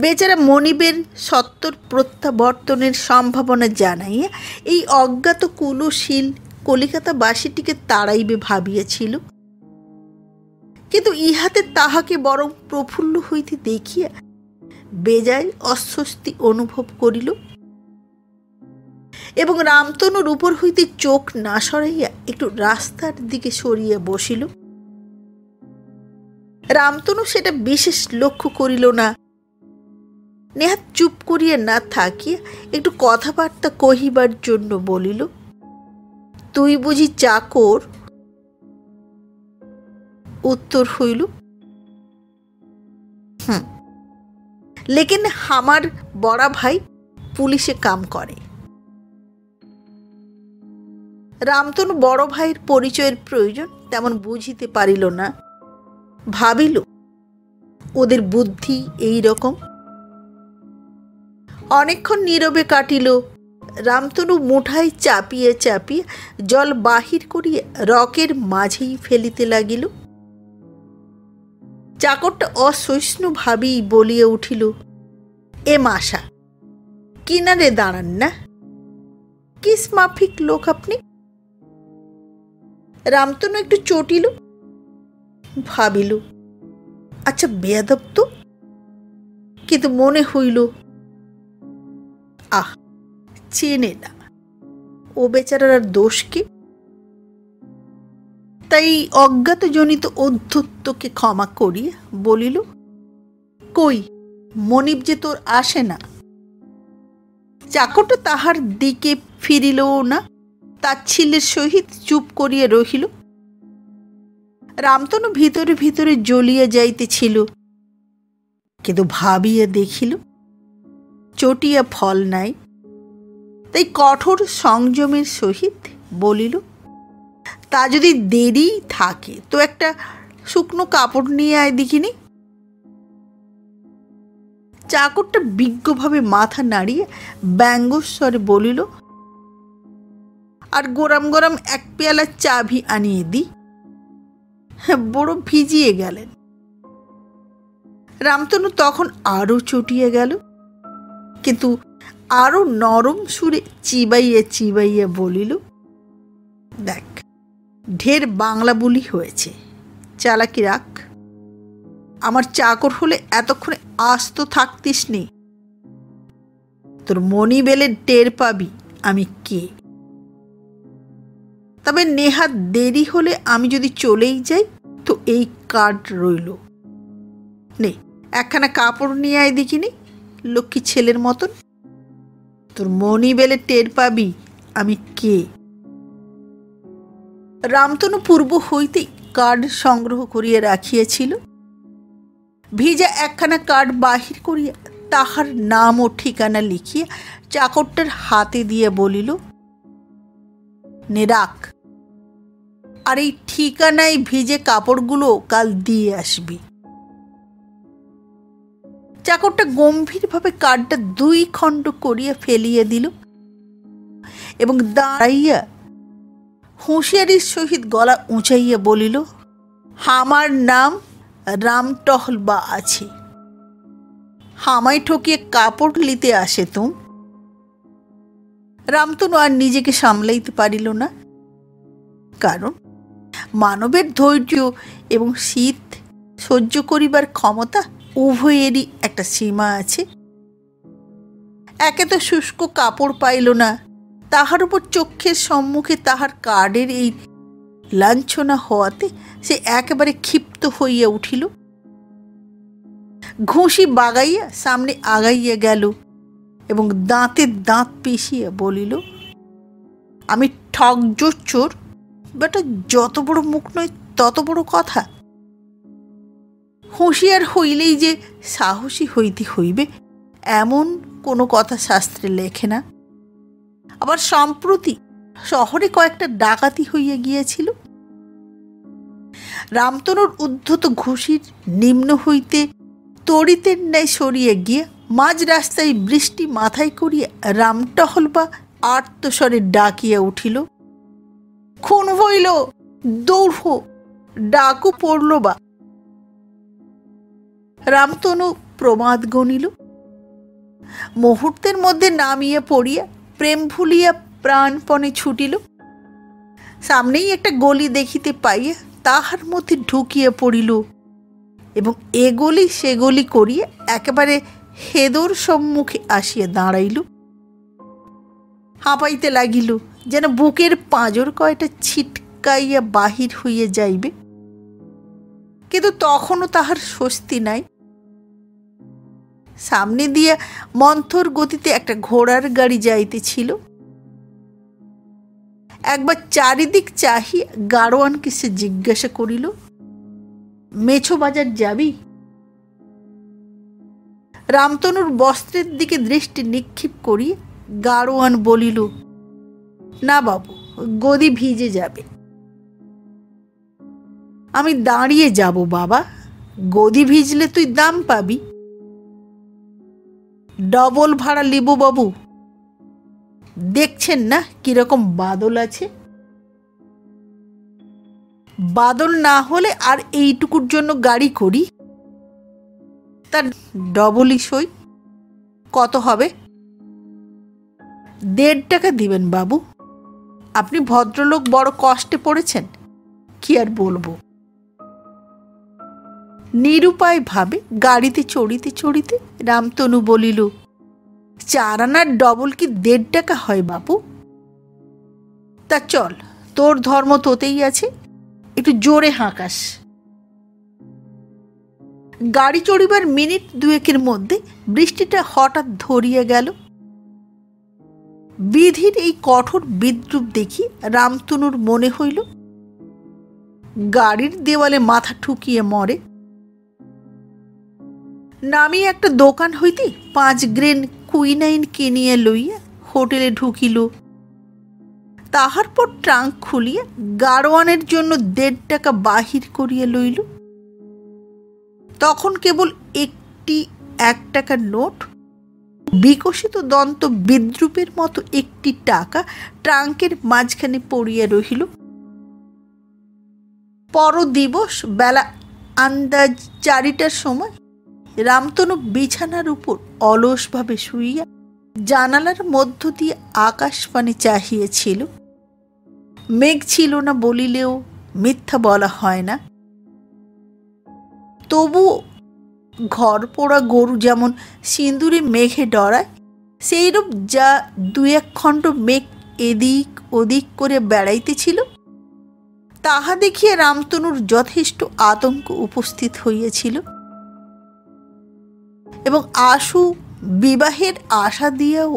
বেচারা মনিবের সত্তর প্রত্যাবর্তনের সম্ভাবনা জানাইয়া এই অজ্ঞাত কুলশীল কলিকাতাবাসীটিকে তাড়াইবে ভাবিয়াছিল, কিন্তু ইহাতে তাহাকে বরং প্রফুল্ল হইতে দেখিয়া বেজায় অস্বস্তি অনুভব করিল এবং রামতনুর উপর হইতে চোখ না সরাইয়া একটু রাস্তার দিকে সরিয়া বসিল। রামতনু সেটা বিশেষ লক্ষ্য করিল না। নেহাত চুপ করিয়া না থাকিয়া একটু কথাবার্তা কহিবার জন্য বলিল, তুই বুঝি চাকর? উত্তর হইল, লেকিন আমার বড়া ভাই পুলিশে কাম করে। রামতনু বড় ভাইয়ের পরিচয়ের প্রয়োজন তেমন বুঝিতে পারিল না। ভাবিল ওদের বুদ্ধি এই রকম। অনেকক্ষণ নীরবে কাটিল। রামতনু মুঠায় চাপিয়ে চাপিয়ে জল বাহির করিয়া রকের মাঝেই ফেলিতে লাগিল। চাকরটা অসহিষ্ণু ভাবেই বলিয়া উঠিল, এ মাসা কিনারে দাঁড়ান না, কিস মাফিক লোক আপনি? রামতনু একটু চটিল, ভাবিল আচ্ছা বেয়াদব তো, কিন্তু মনে হইল আহ চেনে না, ও বেচারার দোষ কি? তাই অজ্ঞাতজনিত অধ্যত্বকে ক্ষমা করিয়া বলিল, কই মনিব যে তোর আসে না? চাকরটা তাহার দিকে ফিরিল না, তাচ্ছিল্যের সহিত চুপ করিয়া রহিল। রামতনু ভিতরে ভিতরে জ্বলিয়া যাইতেছিল, কিন্তু ভাবিয়া দেখিল চটিয়া ফল নাই। তাই কঠোর সংযমের সহিত বলিল, তা যদি দেরি থাকে তো একটা শুকনো কাপড় নিয়ে আয় দেখিনি। চাকরটা বিজ্ঞভাবে মাথা নাড়িয়ে ব্যঙ্গস্বরে বলিল, আর গরম গরম 1 পেয়ালা চাবি আনিয়ে দি। বড় ভিজিয়ে গেলেন। রামতনু তখন আরো চটিয়া গেল, কিন্তু আরো নরম সুরে চিবাইয়া চিবাইয়া বলিল, দেখ ঢের বাংলা বুলি হয়েছে, চালাকি রাখ। আমার চাকর হলে এতক্ষণে আস্ত থাকতিস নি। তোর মনি বেলে টের পাবি আমি কে। তবে নেহাত দেরি হলে আমি যদি চলেই যাই তো এই কার্ড রইল, নে একখানা কাপড় নিয়ে আয় দেখিনি, লক্ষ্মী ছেলের মতন। তোর মনি বেলে টের পাবি আমি কে। রামতনু পূর্ব হইতেই কার্ড সংগ্রহ করিয়া রাখিয়াছিল। ভিজা একখানা কার্ড বাহির করিয়া তাহার নাম ও ঠিকানা লিখিয়া চাকরটার হাতে দিয়া বলিল, নে রাখ, আর এই ঠিকানায় ভিজে কাপড়গুলো কাল দিয়ে আসবি। চাকরটা গম্ভীরভাবে কার্ডটা 2 খণ্ড করিয়া ফেলিয়া দিল এবং দাঁড়াইয়া হুঁশিয়ারির সহিত গলা উঁচাইয়া বলিল, আমার নাম রামটহল বা আছে, হামাই ঠকিয়ে কাপড় লিতে আসে তুম। রামতনু আর নিজেকে সামলাইতে পারিল না, কারণ মানবের ধৈর্য এবং শীত সহ্য করিবার ক্ষমতা উভয়েরই একটা সীমা আছে। একে তো শুষ্ক কাপড় পাইল না, তাহার উপর চক্ষের সম্মুখে তাহার কার্ডের এই লাঞ্ছনা হওয়াতে সে একেবারে ক্ষিপ্ত হইয়া উঠিল। ঘুষি বাগাইয়া সামনে আগাইয়া গেল এবং দাঁতে দাঁত পিষিয়া বলিল, আমি ঠকজোর চোর, বেটা যত বড় মুখ নয় তত বড় কথা। হুঁশিয়ার হইলেই যে সাহসী হইতে হইবে এমন কোনো কথা শাস্ত্রে লেখে না। আবার সম্প্রতি শহরে কয়েকটা ডাকাতি হইয়া গিয়েছিল। রামতনুর উদ্ধত ঘুষির নিম্ন হইতে তড়িতের ন্যায় সরিয়ে গিয়া মাঝ রাস্তায় বৃষ্টি মাথায় করিয়া রামটহল বা আর্তস্বরে ডাকিয়া উঠিল, খুন হইল, দৌড়, ডাকু পড়ল বা। রামতনু প্রমাদ গণিল, মুহূর্তের মধ্যে নামিয়া পড়িয়া প্রেম ভুলিয়া প্রাণপণে ছুটিল। সামনেই একটা গলি দেখিতে পাইয়া তাহার মধ্যে ঢুকিয়া পড়িল এবং এগলি সেগলি করিয়া একেবারে হেদর সম্মুখে আসিয়া দাঁড়াইল। হাঁপাইতে লাগিল, যেন বুকের পাঁজর কয়টা ছিটকাইয়া বাহির হইয়া যাইবে। কিন্তু তখনও তাহার স্বস্তি নাই। সামনে দিয়া মন্থর গতিতে একটা ঘোড়ার গাড়ি যাইতেছিল। একবার চারিদিক চাহিয়া গাড়োয়ানকে সে জিজ্ঞাসা করিল, মেছো বাজার যাবি? রামতনুর বস্ত্রের দিকে দৃষ্টি নিক্ষেপ করিয়া গাড়োয়ান বলিল, না বাবু, গদি ভিজে যাবে। আমি দাঁড়িয়ে যাব বাবা, গদি ভিজলে তুই দাম পাবি। ডবল ভাড়া লিব বাবু, দেখছেন না কিরকম বাদল আছে। বাদল না হলে আর এইটুকুর জন্য গাড়ি করি, তার ডবলই সই। কত হবে? 1.5 টাকা দিবেন বাবু। আপনি ভদ্রলোক, বড় কষ্টে পড়েছেন, কি আর বলবো। নিরুপায় ভাবে গাড়িতে চড়িতে চড়িতে রামতনু বলিল, 4 আনার ডবল কি 1.5 টাকা হয় বাবু? তা চল, তোর ধর্ম তোতেই আছে, একটু জোরে হাঁকাস। গাড়ি চড়িবার মিনিট 2 মধ্যে বৃষ্টিটা হঠাৎ ধরিয়া গেল। বিধির এই কঠোর বিদ্রুপ দেখি রামতনুর মনে হইল গাড়ির দেওয়ালে মাথা ঠুকিয়ে মরে। নামিয়ে একটা দোকান হইতে 5 গ্রেন কুইনাইন কিনিয়া লইয়া হোটেলে ঢুকিল। তাহার পর ট্রাঙ্ক খুলিয়া গাড়োয়ানের জন্য 1.5 টাকা বাহির করিয়া লইল। তখন কেবল একটি 1 টাকার নোট, বিকশিত দন্ত বিদ্রুপের মতো একটি টাকা ট্রাঙ্কের মাঝখানে পড়িয়া রহিল। পর দিবস বেলা আন্দাজ 4টার সময় রামতনু বিছানার উপর অলসভাবে শুইয়া জানালার মধ্য দিয়ে আকাশপানে চাহিয়েছিল। মেঘ ছিল না বলিলেও মিথ্যা বলা হয় না। তবুও ঘর পোড়া গরু যেমন সিঁদুরে মেঘে ডরায়, সেইরূপ যা 2-1 খণ্ড মেঘ এদিক ওদিক করে বেড়াইতেছিল, তাহা দেখিয়া রামতনুর যথেষ্ট আতঙ্ক উপস্থিত হইয়াছিল এবং আশু বিবাহের আশা দিয়াও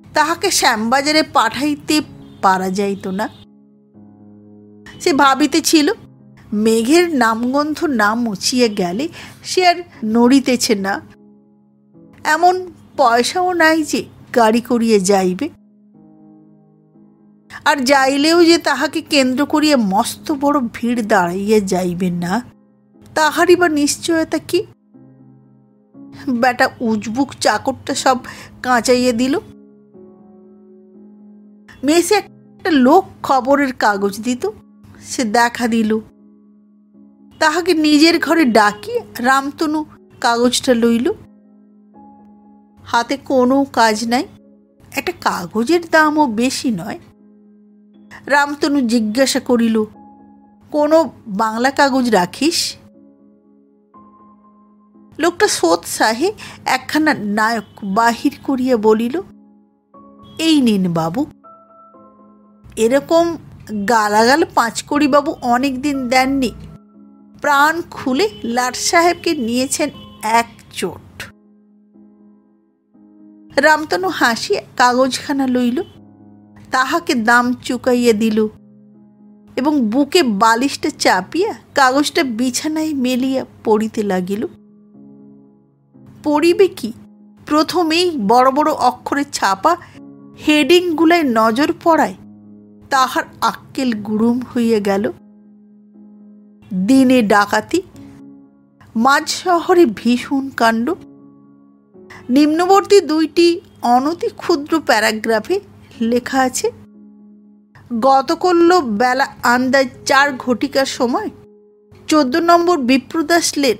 তাহাকে শ্যামবাজারে পাঠাইতে পারা যাইত না। সে ভাবিতেছিল, মেঘের নামগন্ধ না মুছিয়া গেলে সে আর নড়িতেছে না, এমন পয়সাও নাই যে গাড়ি করিয়া যাইবে, আর যাইলেও যে তাহাকে কেন্দ্র করিয়া মস্ত বড় ভিড় দাঁড়াইয়া যাইবে না, তাহারই বা নিশ্চয়তা কি? বেটা উজবুক চাকরটা সব কাঁচাইয়া দিল। মেসে একটা লোক খবরের কাগজ দিত, সে দেখা দিল। তাহাকে নিজের ঘরে ডাকিয়া রামতনু কাগজটা লইল। হাতে কোনো কাজ নাই, একটা কাগজের দামও বেশি নয়। রামতনু জিজ্ঞাসা করিল, কোনো বাংলা কাগজ রাখিস? লোকটা সোৎসাহে একখানা নায়ক বাহির করিয়া বলিল, এই নিন বাবু। এরকম গালাগাল পাঁচকড়িবাবু অনেক দিন দেননি। প্রাণ খুলে লাট সাহেবকে নিয়েছেন এক চোট। রামতনু হাসিয়া কাগজখানা লইল, তাহাকে দাম চুকাইয়া দিল এবং বুকে বালিশটা চাপিয়া কাগজটা বিছানায় মেলিয়া পড়িতে লাগিল। পড়িবে কি? প্রথমেই বড় বড় অক্ষরে ছাপা হেডিংগুলায় নজর পড়ায় তাহার আক্কেল গুড়ুম হইয়া গেল। দিনে ডাকাতি, মাঝ শহরে ভীষণ কাণ্ড। নিম্নবর্তী দুইটি অনতি ক্ষুদ্র প্যারাগ্রাফে লেখা আছে, গতকল্য বেলা আন্দাজ 4 ঘটিকার সময় 14 নম্বর বিপ্রদাস লেন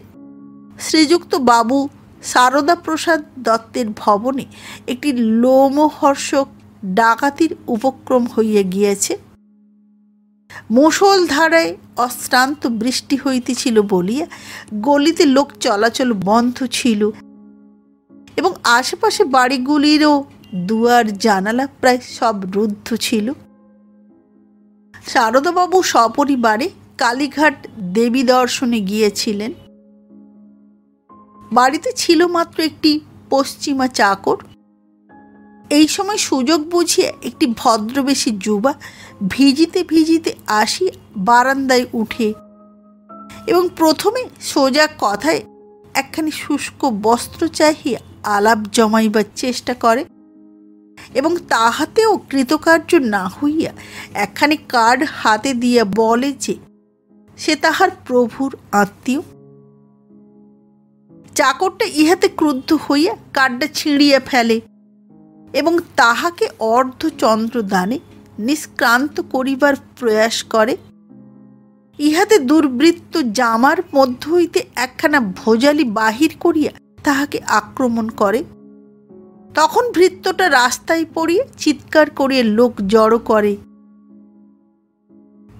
শ্রীযুক্ত বাবু সারদা প্রসাদ দত্তের ভবনে একটি লোমহর্ষক ডাকাতির উপক্রম হইয়া গিয়াছে। মুষলধারায় অশ্রান্ত বৃষ্টি হইতেছিল বলিয়া গলিতে লোক চলাচল বন্ধ ছিল এবং আশেপাশে বাড়িগুলিরও দুয়ার জানালা প্রায় সব রুদ্ধ ছিল। সারদাবাবু সপরিবারে কালীঘাট দেবী দর্শনে গিয়েছিলেন। বাড়িতে ছিল মাত্র একটি পশ্চিমা চাকর। এই সময় সুযোগ বুঝিয়ে একটি ভদ্রবেশী যুবা ভিজিতে ভিজিতে আসি বারান্দায় উঠে এবং প্রথমে সোজা কথায় একখানি শুষ্ক বস্ত্র চাহিয়া আলাপ জমাইবার চেষ্টা করে এবং তাহাতেও কৃতকার্য না হইয়া একখানি কার্ড হাতে দিয়া বলে যে সে তাহার প্রভুর আত্মীয়। চাকরটা ইহাতে ক্রুদ্ধ হইয়া কার্ডটা ছিঁড়িয়া ফেলে এবং তাহাকে অর্ধচন্দ্রদানে নিষ্ক্রান্ত করিবার প্রয়াস করে। ইহাতে দুর্বৃত্ত জামার মধ্য হইতে একখানা ভোজালি বাহির করিয়া তাহাকে আক্রমণ করে। তখন ভৃত্যটা রাস্তায় পড়িয়া চিৎকার করিয়া লোক জড়ো করে।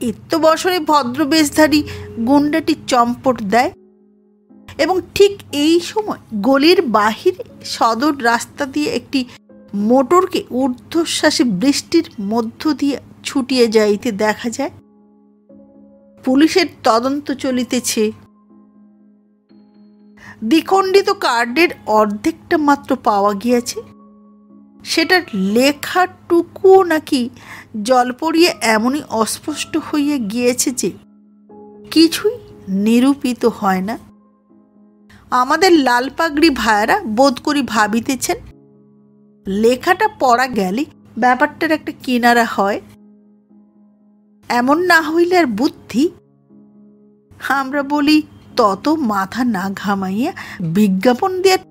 ইত্যবসরে ভদ্রবেশধারী গুন্ডাটি চম্পট দেয় এবং ঠিক এই সময় গলির বাহিরে সদর রাস্তা দিয়ে একটি মোটরকে ঊর্ধ্বশ্বাসে বৃষ্টির মধ্য দিয়ে ছুটিয়ে যাইতে দেখা যায়। পুলিশের তদন্ত চলিতেছে। দ্বিখণ্ডিত কার্ডের অর্ধেকটা মাত্র পাওয়া গিয়াছে। সেটার লেখাটুকুও নাকি জল পড়িয়ে এমনই অস্পষ্ট হইয়া গিয়েছে যে কিছুই নিরূপিত হয় না। আমাদের লাল পাগড়ি ভাইয়েরা বোধ করি ভাবিতেছেন লেখাটা পড়া গেলে ব্যাপারটার একটা কিনারা হয়। এমন না হইলে আর বুদ্ধি। আমরা বলি তত মাথা না ঘামাইয়া বিজ্ঞাপন দেওয়ার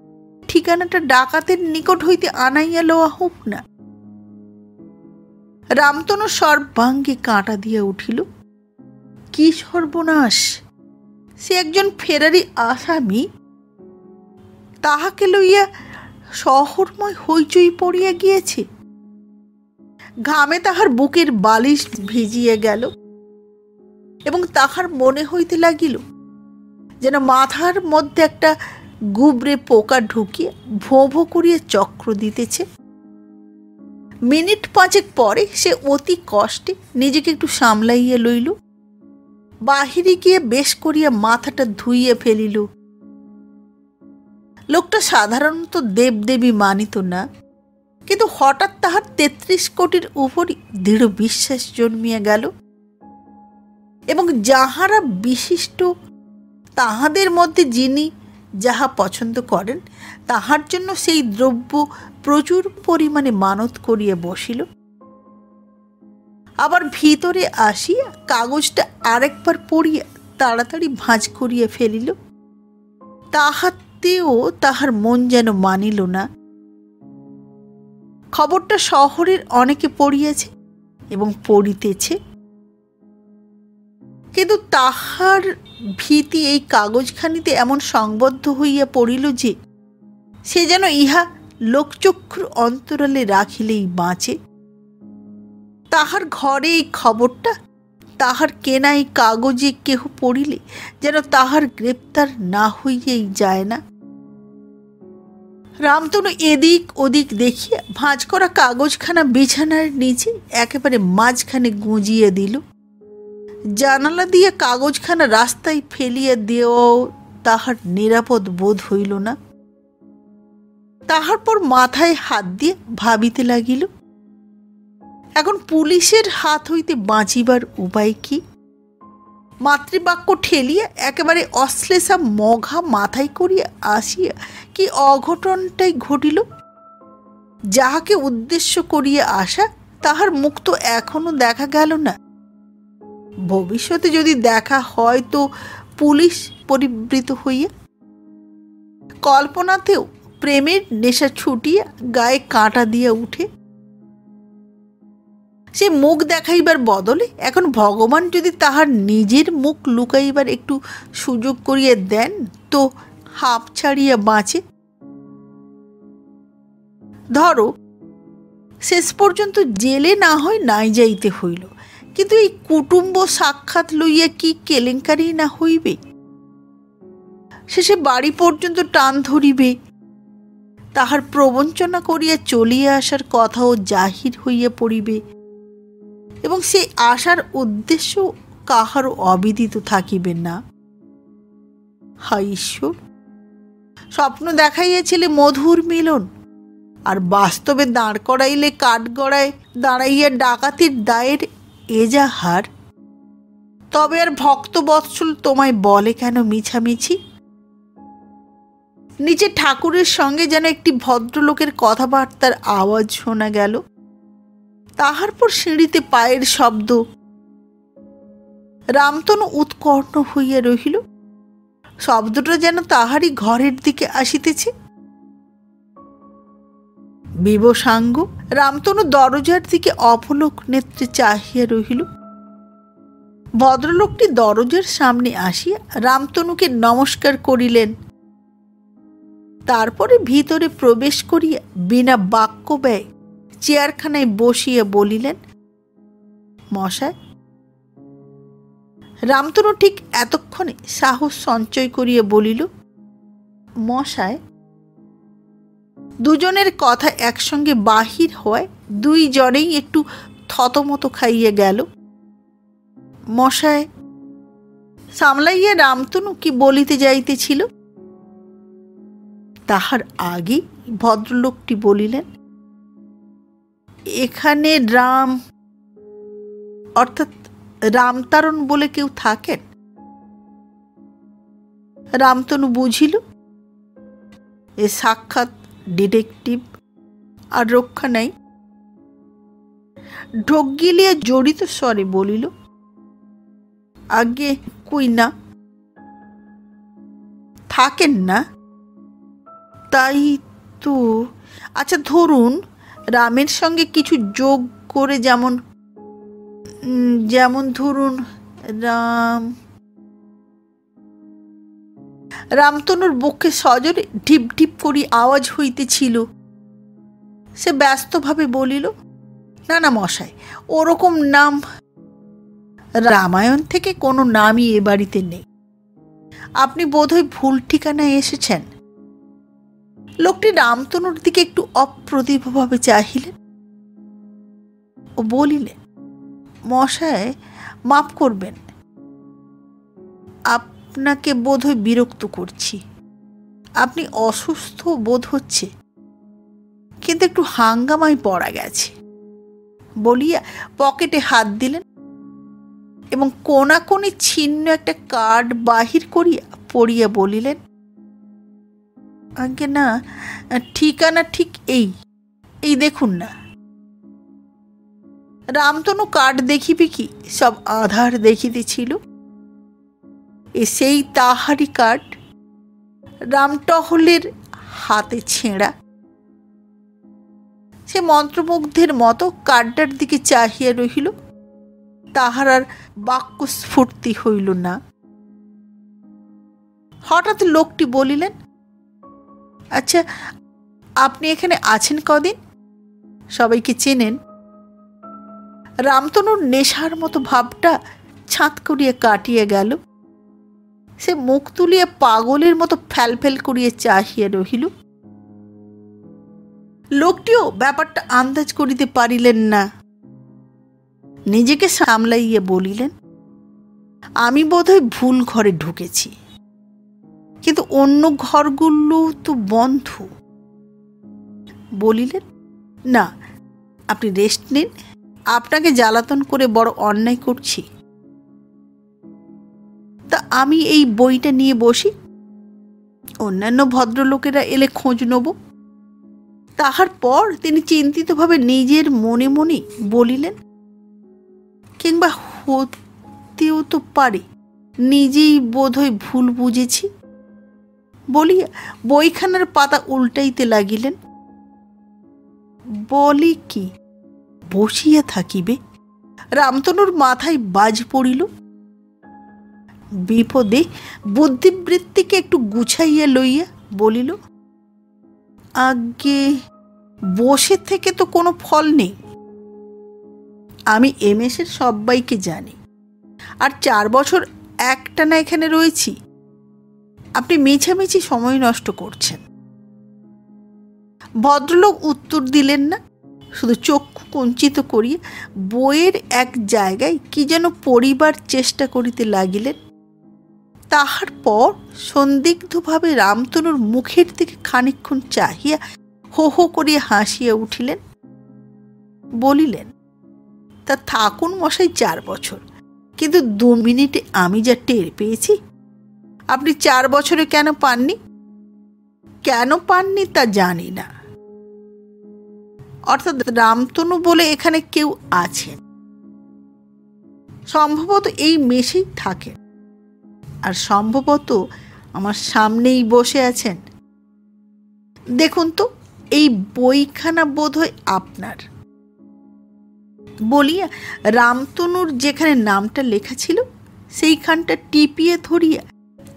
ঠিকানাটা ডাকাতের নিকট হইতে আনাইয়া লওয়া হোক না। রামতনু সর্বাঙ্গে কাঁটা দিয়া উঠিল। কি সর্বনাশ! সে একজন ফেরারি আসামি। তাহাকে লইয়া শহরময় হইচই পড়িয়া গিয়েছে। ঘামে তাহার বুকের বালিশ ভিজিয়া গেল এবং তাহার মনে হইতে লাগিল যেন মাথার মধ্যে একটা গুবরে পোকা ঢুকিয়া ভোঁ ভোঁ করিয়া চক্র দিতেছে। মিনিট 5 পরে সে অতি কষ্টে নিজেকে একটু সামলাইয়া লইল। বাহিরে গিয়ে বেশ করিয়া মাথাটা ধুইয়া ফেলিল। লোকটা সাধারণত দেবদেবী মানিত না, কিন্তু হঠাৎ তাহার 33 কোটির উপরই দৃঢ় বিশ্বাস জন্মিয়া গেল এবং যাহারা বিশিষ্ট তাহাদের মধ্যে যিনি যাহা পছন্দ করেন তাহার জন্য সেই দ্রব্য প্রচুর পরিমাণে মানত করিয়া বসিল। আবার ভিতরে আসিয়া কাগজটা আরেকবার পড়িয়া তাড়াতাড়ি ভাঁজ করিয়া ফেলিল। তাহাতেও তাহার মন যেন মানিল না। খবরটা শহরের অনেকে পড়িয়াছে এবং পড়িতেছে, কিন্তু তাহার ভীতি এই কাগজখানিতে এমন সংবদ্ধ হইয়া পড়িল যে সে যেন ইহা লোকচক্ষুর অন্তরালে রাখিলেই বাঁচে। তাহার ঘরে এই খবরটা তাহার কেনা এই কাগজে কেহ পড়িলে যেন তাহার গ্রেপ্তার না হইয়াই যায় না। রামতনু এদিক ওদিক দেখিয়া ভাঁজ করা কাগজখানা বিছানার নিচে একেবারে মাঝখানে গুঁজিয়ে দিল। জানালা দিয়ে কাগজখানা রাস্তায় ফেলিয়া দেওয়াও তাহার নিরাপদ বোধ হইল না। তাহার পর মাথায় হাত দিয়ে ভাবিতে লাগিল, এখন পুলিশের হাত হইতে বাঁচিবার উপায় কি? মাতৃবাক্য ঠেলিয়া একেবারে অশ্লেষা মঘা মাথায় করিয়া আসিয়া কি অঘটনটাই ঘটিল। যাহাকে উদ্দেশ্য করিয়া আসা তাহার মুখ তো এখনো দেখা গেল না। ভবিষ্যতে যদি দেখা হয় তো পুলিশ পরিবৃত হইয়া। কল্পনাতেও প্রেমের নেশা ছুটিয়া গায়ে কাঁটা দিয়া উঠে। সে মুখ দেখাইবার বদলে এখন ভগবান যদি তাহার নিজের মুখ লুকাইবার একটু সুযোগ করিয়া দেন তো হাঁপ ছাড়িয়া বাঁচে। ধরো শেষ পর্যন্ত জেলে না হয় নাই যাইতে হইল, কিন্তু এই কুটুম্ব সাক্ষাৎ লইয়া কি কেলেঙ্কারি না হইবে? শেষে বাড়ি পর্যন্ত টান ধরিবে, তাহার প্রবঞ্চনা করিয়া চলিয়া আসার কথাও জাহির হইয়া পড়িবে, এবং সেই আসার উদ্দেশ্য কাহারও অবিদিত থাকিবে না। হায় ঈশ্বর, স্বপ্ন দেখাইয়াছিলে মধুর মিলন, আর বাস্তবে দাঁড় করাইলে কাঠগড়ায় দাঁড়াইয়া ডাকাতির দায়ের এজাহার। তবে আর ভক্তবৎসল তোমায় বলে কেন মিছামিছি? নিচে ঠাকুরের সঙ্গে যেন একটি ভদ্রলোকের কথাবার্তার আওয়াজ শোনা গেল। তাহার পর সিঁড়িতে পায়ের শব্দ। রামতনু উৎকর্ণ হইয়া রহিল। শব্দটা যেন তাহারই ঘরের দিকে আসিতেছে। বিবসাঙ্গ রামতনু দরজার দিকে অপলক নেত্রে চাহিয়া রহিল। ভদ্রলোকটি দরজার সামনে আসিয়া রামতনুকে নমস্কার করিলেন। তারপরে ভিতরে প্রবেশ করিয়া বিনা বাক্য ব্যয় চেয়ারখানায় বসিয়া বলিলেন, মশাই। রামতনু ঠিক এতক্ষণে সাহস সঞ্চয় করিয়া বলিল, মশাই। দুজনের কথা একসঙ্গে বাহির হওয়ায় দুইজনেই একটু থতমত খাইয়া গেল। মশাই সামলাইয়া রামতনু কি বলিতে যাইতেছিল, তাহার আগে ভদ্রলোকটি বলিলেন, এখানে রাম অর্থাৎ রামতারণ বলে কেউ থাকেন? রামতনু বুঝিল এ সাক্ষাৎ ডিটেকটিভ, আর রক্ষা নাই। ঢোক গিলিয়া জড়িত স্বরে বলিল, আগে কই না। থাকেন না? তাই তো। আচ্ছা ধরুন রামের সঙ্গে কিছু যোগ করে, যেমন যেমন ধরুন রামতনুর বক্ষে সজোরে ঢিপ ঢিপ করি আওয়াজ হইতেছিল। সে ব্যস্তভাবে বলিল, না না মশাই, ওরকম নাম রামায়ণ থেকে কোনো নামই এ বাড়িতে নেই। আপনি বোধহয় ভুল ঠিকানায় এসেছেন। লোকটি রামতনুর দিকে একটু অপ্রতিভভাবে চাহিলেন ও বলিলেন, মশাই মাফ করবেন, আপনাকে বোধহয় বিরক্ত করছি। আপনি অসুস্থ বোধ হচ্ছে, কিন্তু একটু হাঙ্গামায় পড়া গেছে বলিয়া পকেটে হাত দিলেন এবং কোনাকুনি ছিন্ন একটা কার্ড বাহির করিয়া পড়িয়া বলিলেন, আজ্ঞে না, ঠিকানা ঠিক এই দেখুন না। রামতনু কার্ড দেখিবে কি, সব আধার দেখিতেছিল। সেই তাহারই কার্ড, রামটহলের হাতে ছেঁড়া। সে মন্ত্রমুগ্ধের মতো কার্ডটার দিকে চাহিয়া রহিল। তাহার আর বাক্য স্ফূর্তি হইল না। হঠাৎ লোকটি বলিলেন, আচ্ছা আপনি এখানে আছেন কদিন? সবাইকে চেনেন? রামতনুর নেশার মতো ভাবটা ছাঁত করিয়া কাটিয়া গেল। সে মুখ তুলিয়া পাগলের মতো ফ্যালফেল করিয়া চাহিয়া রহিল। লোকটিও ব্যাপারটা আন্দাজ করিতে পারিলেন না। নিজেকে সামলাইয়া বলিলেন, আমি বোধহয় ভুল ঘরে ঢুকেছি, কিন্তু অন্য ঘরগুলো তো বন্ধ। বলিলেন, না, আপনি রেস্ট নিন, আপনাকে জ্বালাতন করে বড় অন্যায় করছি। তা আমি এই বইটা নিয়ে বসি, অন্যান্য ভদ্রলোকেরা এলে খোঁজ নেব। তাহার পর তিনি চিন্তিতভাবে নিজের মনে মনে বলিলেন, কিংবা হতেও তো পারে নিজেই বোধহয় ভুল বুঝেছি। বলিয়া বইখানার পাতা উল্টাইতে লাগিলেন। বলি কি, বসিয়া থাকিবে? রামতনুর মাথায় বাজ পড়িল। বিপদে বুদ্ধিবৃত্তিকে একটু গুছাইয়া লইয়া বলিল, আগে বসে থেকে তো কোনো ফল নেই। আমি এমএসের সবাইকে জানি, আর 4 বছর একটানা এখানে রয়েছি। আপনি মিছামিছি সময় নষ্ট করছেন। ভদ্রলোক উত্তর দিলেন না, শুধু চক্ষু কুঞ্চিত করিয়া বইয়ের এক জায়গায় কি যেন পড়িবার চেষ্টা করিতে লাগিলেন। তাহার পর সন্দিগ্ধভাবে রামতনুর মুখের দিকে খানিকক্ষণ চাহিয়া হো হো করিয়া হাসিয়া উঠিলেন। বলিলেন, তা থাকুন মশাই 4 বছর, কিন্তু 2 মিনিটে আমি যা টের পেয়েছি, আপনি 4 বছরে কেন পাননি? কেন পাননি তা জানি না। অর্থাৎ রামতনু বলে এখানে কেউ আছেন, সম্ভবত এই মেসেই থাকেন, আর সম্ভবত আমার সামনেই বসে আছেন। দেখুন তো, এই বইখানা বোধহয় আপনার। বলিয়া রামতনুর যেখানে নামটা লেখা ছিল সেইখানটা টিপিয়ে ধরিয়া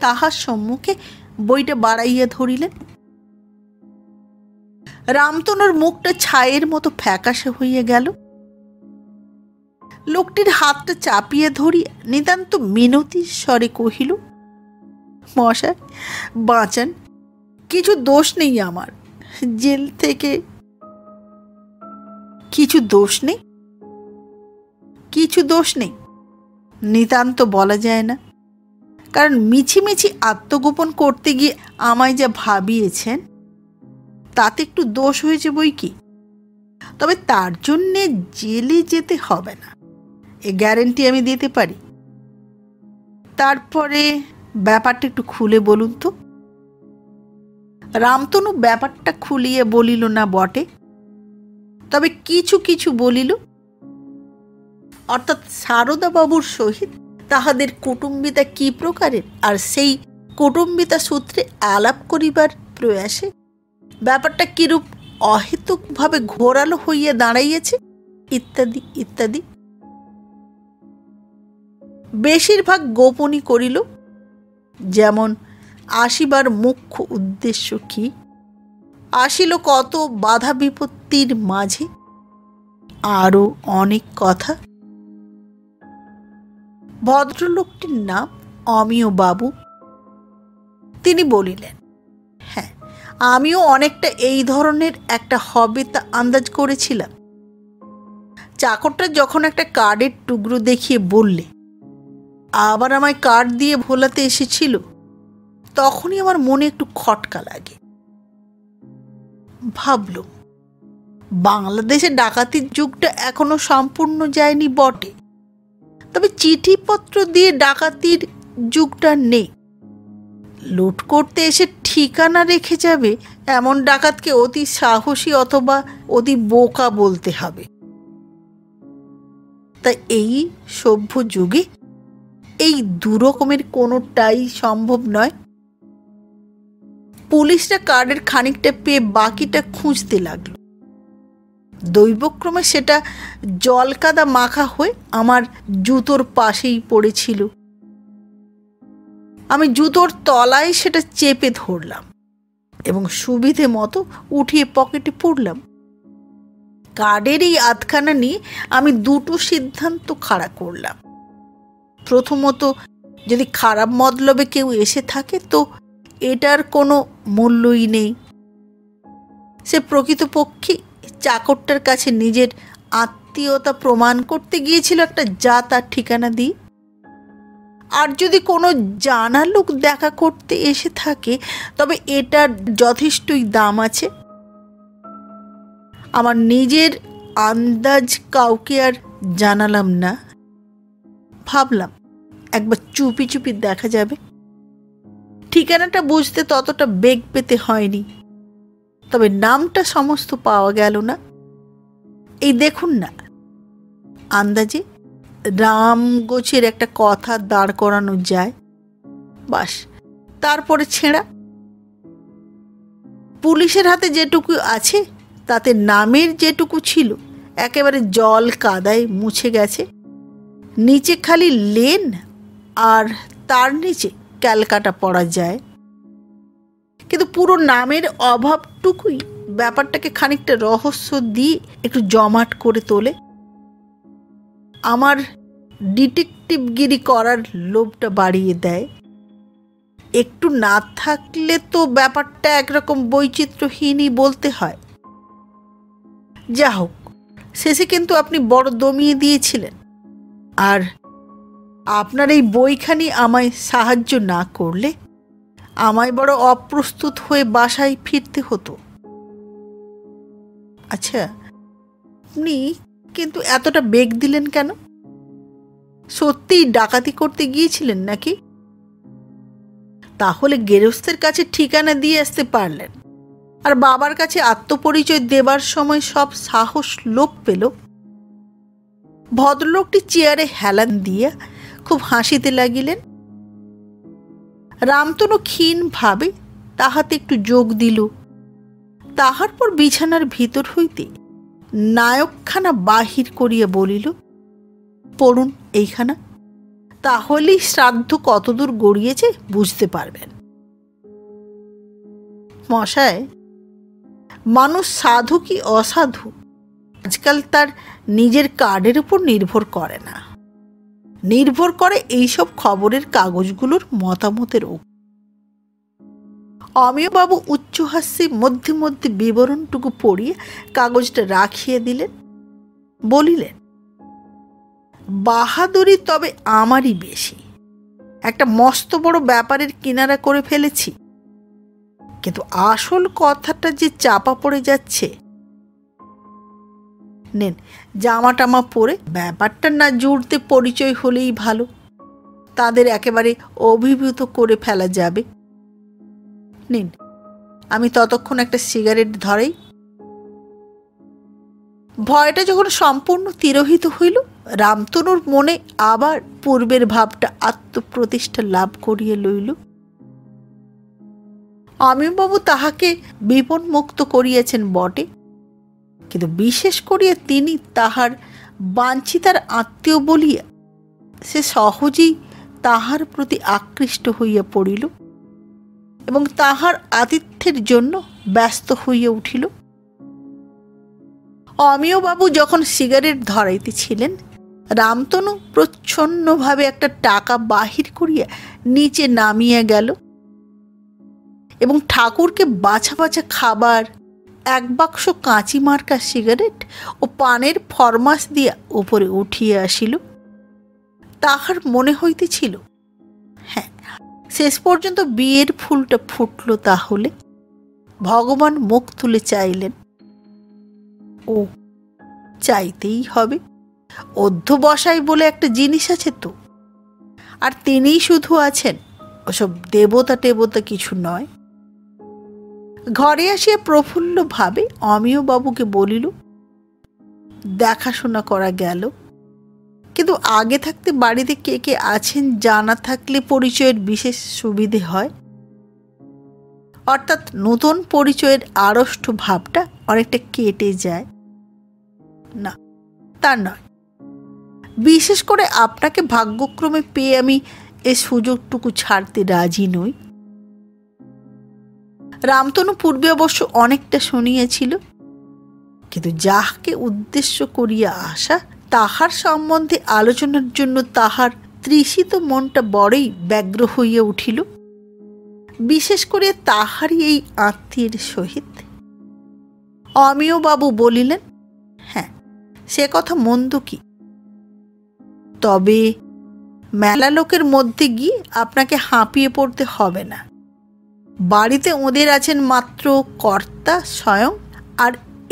তাহার সম্মুখে বইটা বাড়াইয়া ধরিলেন। রামতনুর মুখটা ছায়ের মতো ফ্যাকাশে হইয়া গেল। লোকটির হাতটা চাপিয়া ধরিয়া নিতান্ত মিনতির স্বরে কহিল, মশাই বাঁচান, কিছু দোষ নেই আমার। জেল থেকে কিছু দোষ নেই? কিছু দোষ নেই নিতান্ত বলা যায় না, কারণ মিছিমিছি আত্মগোপন করতে গিয়ে আমায় যা ভাবিয়েছেন তাতে একটু দোষ হয়েছে বই কি। তবে তার জন্যে জেলে যেতে হবে না, এ গ্যারেন্টি আমি দিতে পারি। তারপরে ব্যাপারটা একটু খুলে বলুন তো। রামতনু ব্যাপারটা খুলিয়ে বলিল না বটে, তবে কিছু কিছু বলিল। অর্থাৎ সারদাবাবুর সহিত তাহাদের কুটুম্বিতা কি প্রকারের, আর সেই কুটুম্বিতা সূত্রে আলাপ করিবার প্রয়াসে ব্যাপারটা কিরূপ অহেতুকভাবে ঘোরালো হইয়া দাঁড়াইয়াছে, ইত্যাদি ইত্যাদি। বেশিরভাগ গোপনই করিল, যেমন আসিবার মুখ্য উদ্দেশ্য কি, আসিল কত বাধা বিপত্তির মাঝে, আরও অনেক কথা। ভদ্রলোকটির নাম অমিয় বাবু। তিনি বলিলেন, হ্যাঁ, আমিও অনেকটা এই ধরনের একটা হবে তা আন্দাজ করেছিলাম। চাকরটা যখন একটা কার্ডের টুকরো দেখিয়ে বললে আবার আমায় কার্ড দিয়ে ভোলাতে এসেছিল, তখনই আমার মনে একটু খটকা লাগে। ভাবলুম, বাংলাদেশে ডাকাতির যুগটা এখনো সম্পূর্ণ যায়নি বটে, তবে চিঠিপত্র দিয়ে ডাকাতির যুগটা নেই। লুট করতে এসে ঠিকানা রেখে যাবে এমন ডাকাতকে অতি সাহসী অথবা অতি বোকা বলতে হবে। তাই এই সভ্য যুগে এই 2 রকমের কোনোটাই সম্ভব নয়। পুলিশরা কার্ডের খানিকটা পেয়ে বাকিটা খুঁজতে লাগলো। দৈবক্রমে সেটা জলকাদা মাখা হয়ে আমার জুতোর পাশেই পড়েছিল। আমি জুতোর তলায় সেটা চেপে ধরলাম এবং সুবিধে মতো উঠিয়ে পকেটে পুরলাম। কার্ডের এই আধখানা নিয়ে আমি 2টো সিদ্ধান্ত খাড়া করলাম। প্রথমত, যদি খারাপ মতলবে কেউ এসে থাকে তো এটার কোনো মূল্যই নেই। সে প্রকৃতপক্ষে চাকরটার কাছে নিজের আত্মীয়তা প্রমাণ করতে গিয়েছিল একটা জাত আর ঠিকানা দিয়ে। আর যদি কোনো জানা লোক দেখা করতে এসে থাকে তবে এটার যথেষ্টই দাম আছে। আমার নিজের আন্দাজ কাউকে আর জানালাম না, ভাবলাম একবার চুপি চুপি দেখা যাবে। ঠিকানাটা বুঝতে ততটা বেগ পেতে হয়নি, তবে নামটা সমস্ত পাওয়া গেল না। এই দেখুন না, আন্দাজে রাম গোছের একটা কথা দাঁড় করানো যায়, বাস তারপরে ছেঁড়া। পুলিশের হাতে যেটুকু আছে তাতে নামের যেটুকু ছিল একেবারে জল কাদায় মুছে গেছে। নিচে খালি লেন আর তার নিচে ক্যালকাটা পড়া যায়, কিন্তু পুরো নামের অভাবটুকুই ব্যাপারটাকে খানিকটা রহস্য দিয়ে একটু জমাট করে তোলে। আমার ডিটেকটিভগিরি করার লোভটা বাড়িয়ে দেয়। একটু না থাকলে তো ব্যাপারটা একরকম বৈচিত্র্যহীনই বলতে হয়। যা হোক, শেষে কিন্তু আপনি বড় দমিয়ে দিয়েছিলেন, আর আপনার এই বইখানি আমায় সাহায্য না করলে আমায় বড় অপ্রস্তুত হয়ে বাসায় ফিরতে হতো। আচ্ছা, আপনি কিন্তু এতটা বেগ দিলেন কেন? সত্যিই ডাকাতি করতে গিয়েছিলেন নাকি? তাহলে গেরস্তের কাছে ঠিকানা দিয়ে আসতে পারলেন, আর বাবার কাছে আত্মপরিচয় দেবার সময় সব সাহস লোপ পেল। ভদ্রলোকটি চেয়ারে হেলান দিয়া খুব হাসিতে লাগিলেন। রামতনু ক্ষীণভাবে তাহাতে একটু যোগ দিল। তাহার পর বিছানার ভিতর হইতে নায়কখানা বাহির করিয়া বলিল, পড়ুন এইখানা, তাহলেই শ্রাদ্ধ কতদূর গড়িয়েছে বুঝতে পারবেন। মশায়, মানুষ সাধু কি অসাধু আজকাল তার নিজের কার্ডের উপর নির্ভর করে না, নির্ভর করে এইসব খবরের কাগজগুলোর মতামতের উপর। অমিয়বাবু উচ্চহাস্যে মধ্যে মধ্যে বিবরণটুকু পড়িয়ে কাগজটা রাখিয়ে দিলেন, বলিলেন, বাহাদুরি তবে আমারই বেশি। একটা মস্ত বড় ব্যাপারের কিনারা করে ফেলেছি, কিন্তু আসল কথাটা যে চাপা পড়ে যাচ্ছে। নেন, জামা টামা পরে ব্যাপারটা না জুড়তে পরিচয় হলেই ভালো, তাদের একেবারে অভিভূত করে ফেলা যাবে। নিন, আমি ততক্ষণ একটা সিগারেট ধরাই। ভয়টা যখন সম্পূর্ণ তিরোহিত হইল, রামতনুর মনে আবার পূর্বের ভাবটা আত্মপ্রতিষ্ঠা লাভ করিয়া লইল। অমিয়বাবু তাহাকে বিপন্মুক্ত করিয়াছেন বটে, কিন্তু বিশেষ করিয়া তিনি তাহার বাঞ্ছিতার আত্মীয় বলিয়া সে সহজেই তাহার প্রতি আকৃষ্ট হইয়া পড়িল এবং তাহার আতিথ্যের জন্য ব্যস্ত হইয়া উঠিল। অমিয়বাবু যখন সিগারেট ধরাইতেছিলেন, রামতনু প্রচ্ছন্নভাবে একটা টাকা বাহির করিয়া নিচে নামিয়া গেল এবং ঠাকুরকে বাছা বাছা খাবার, এক বাক্স কাঁচি মার্কা সিগারেট ও পানের ফরমাস দিয়া উপরে উঠিয়া আসিল। তাহার মনে হইতেছিল, হ্যাঁ, শেষ পর্যন্ত বিয়ের ফুলটা ফুটল। তাহলে ভগবান মুখ তুলে চাইলেন। ও, চাইতেই হবে, অধ্যবসায় বলে একটা জিনিস আছে তো, আর তিনিই শুধু আছেন, ওসব দেবতা টেবতা কিছু নয়। ঘরে আসিয়া প্রফুল্লভাবে অমিয়বাবুকে বলিল, দেখাশোনা করা গেল, কিন্তু আগে থাকতে বাড়িতে কে কে আছেন জানা থাকলে পরিচয়ের বিশেষ সুবিধে হয়। অর্থাৎ নতুন পরিচয়ের আড়ষ্ট ভাবটা অনেকটা কেটে যায়। না, তা নয়, বিশেষ করে আপনাকে ভাগ্যক্রমে পেয়ে আমি এ সুযোগটুকু ছাড়তে রাজি নই। রামতনু পূর্বে অবশ্য অনেকটা শুনিয়েছিল, কিন্তু যাহাকে উদ্দেশ্য করিয়া আসা তাহার সম্বন্ধে আলোচনার জন্য তাহার তৃষিত মনটা বড়ই ব্যগ্র হইয়া উঠিল, বিশেষ করে তাহারই এই আত্মীয়ের সহিত। অমিয়বাবু বলিলেন, হ্যাঁ, সে কথা মন্দ কি, তবে মেলা লোকের মধ্যে গিয়ে আপনাকে হাঁপিয়ে পড়তে হবে না। বাড়িতে ওদের আছেন মাত্র কর্তা স্বয়ং, আর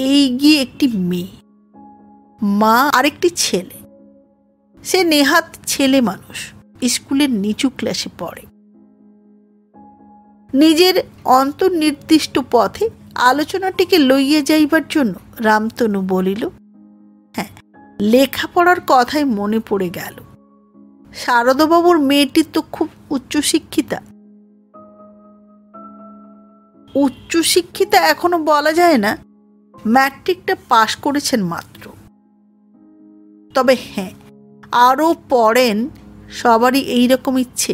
এই গিয়ে একটি মেয়ে, মা আর একটি ছেলে। সে নেহাত ছেলে মানুষ, স্কুলের নিচু ক্লাসে পড়ে। নিজের অন্তর্নির্দিষ্ট পথে আলোচনাটিকে লইয়া যাইবার জন্য রামতনু বলিল, হ্যাঁ, লেখাপড়ার কথাই মনে পড়ে গেল। শারদাবাবুর মেয়েটি তো খুব উচ্চশিক্ষিতা। উচ্চশিক্ষিতা এখনো বলা যায় না, ম্যাট্রিকটা পাশ করেছেন মাত্র। তবে হ্যাঁ, আরও পড়েন, সবারই এইরকম ইচ্ছে।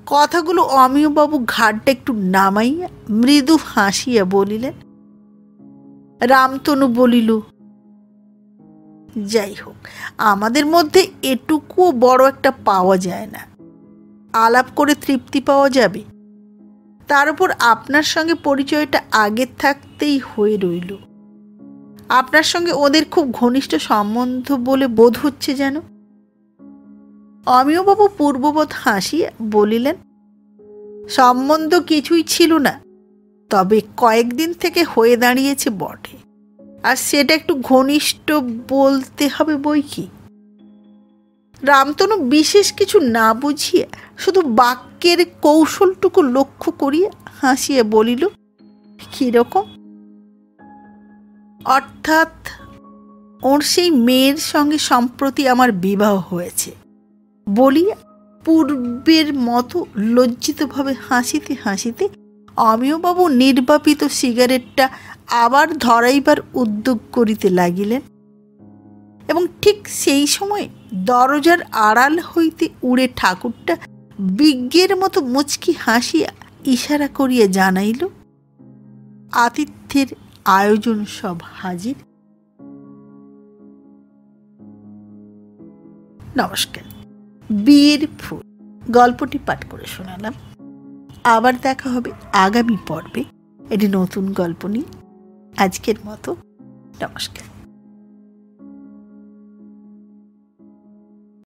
কথাগুলো অমিয়বাবু ঘাটটা একটু নামাইয়া মৃদু হাসিয়া বলিলেন। রামতনু বলিল, যাই হোক, আমাদের মধ্যে এটুকুও বড় একটা পাওয়া যায় না। আলাপ করে তৃপ্তি পাওয়া যাবে, তার উপর আপনার সঙ্গে পরিচয়টা আগের থাকতেই হয়ে রইল। আপনার সঙ্গে ওদের খুব ঘনিষ্ঠ সম্বন্ধ বলে বোধ হচ্ছে যেন। অমিয়বাবু পূর্ববৎ হাসিয়া বলিলেন, সম্বন্ধ কিছুই ছিল না, তবে কয়েকদিন থেকে হয়ে দাঁড়িয়েছে বটে, আর সেটা একটু ঘনিষ্ঠ বলতে হবে বই কি। রামতনু বিশেষ কিছু না বুঝিয়া শুধু বাক্যের কৌশলটুকু লক্ষ্য করিয়া হাসিয়া বলিল, কিরকম? অর্থাৎ ওর সেই মেয়ের সঙ্গে সম্প্রতি আমার বিবাহ হয়েছে বলিয়া পূর্বের মতো লজ্জিতভাবে হাসিতে হাসিতে অমিয়বাবু নির্বাপিত সিগারেটটা আবার ধরাইবার উদ্যোগ করিতে লাগিলেন, এবং ঠিক সেই সময় দরজার আড়াল হইতে উড়ে ঠাকুরটা বিজ্ঞের মতো মুচকি হাসিয়া ইশারা করিয়া জানাইল, আতিথ্যের আয়োজন সব হাজির। নমস্কার। বিয়ের ফুল গল্পটি পাঠ করে শোনালাম। আবার দেখা হবে আগামী পর্বে, এটি নতুন গল্প নিয়ে। আজকের মতো নমস্কার।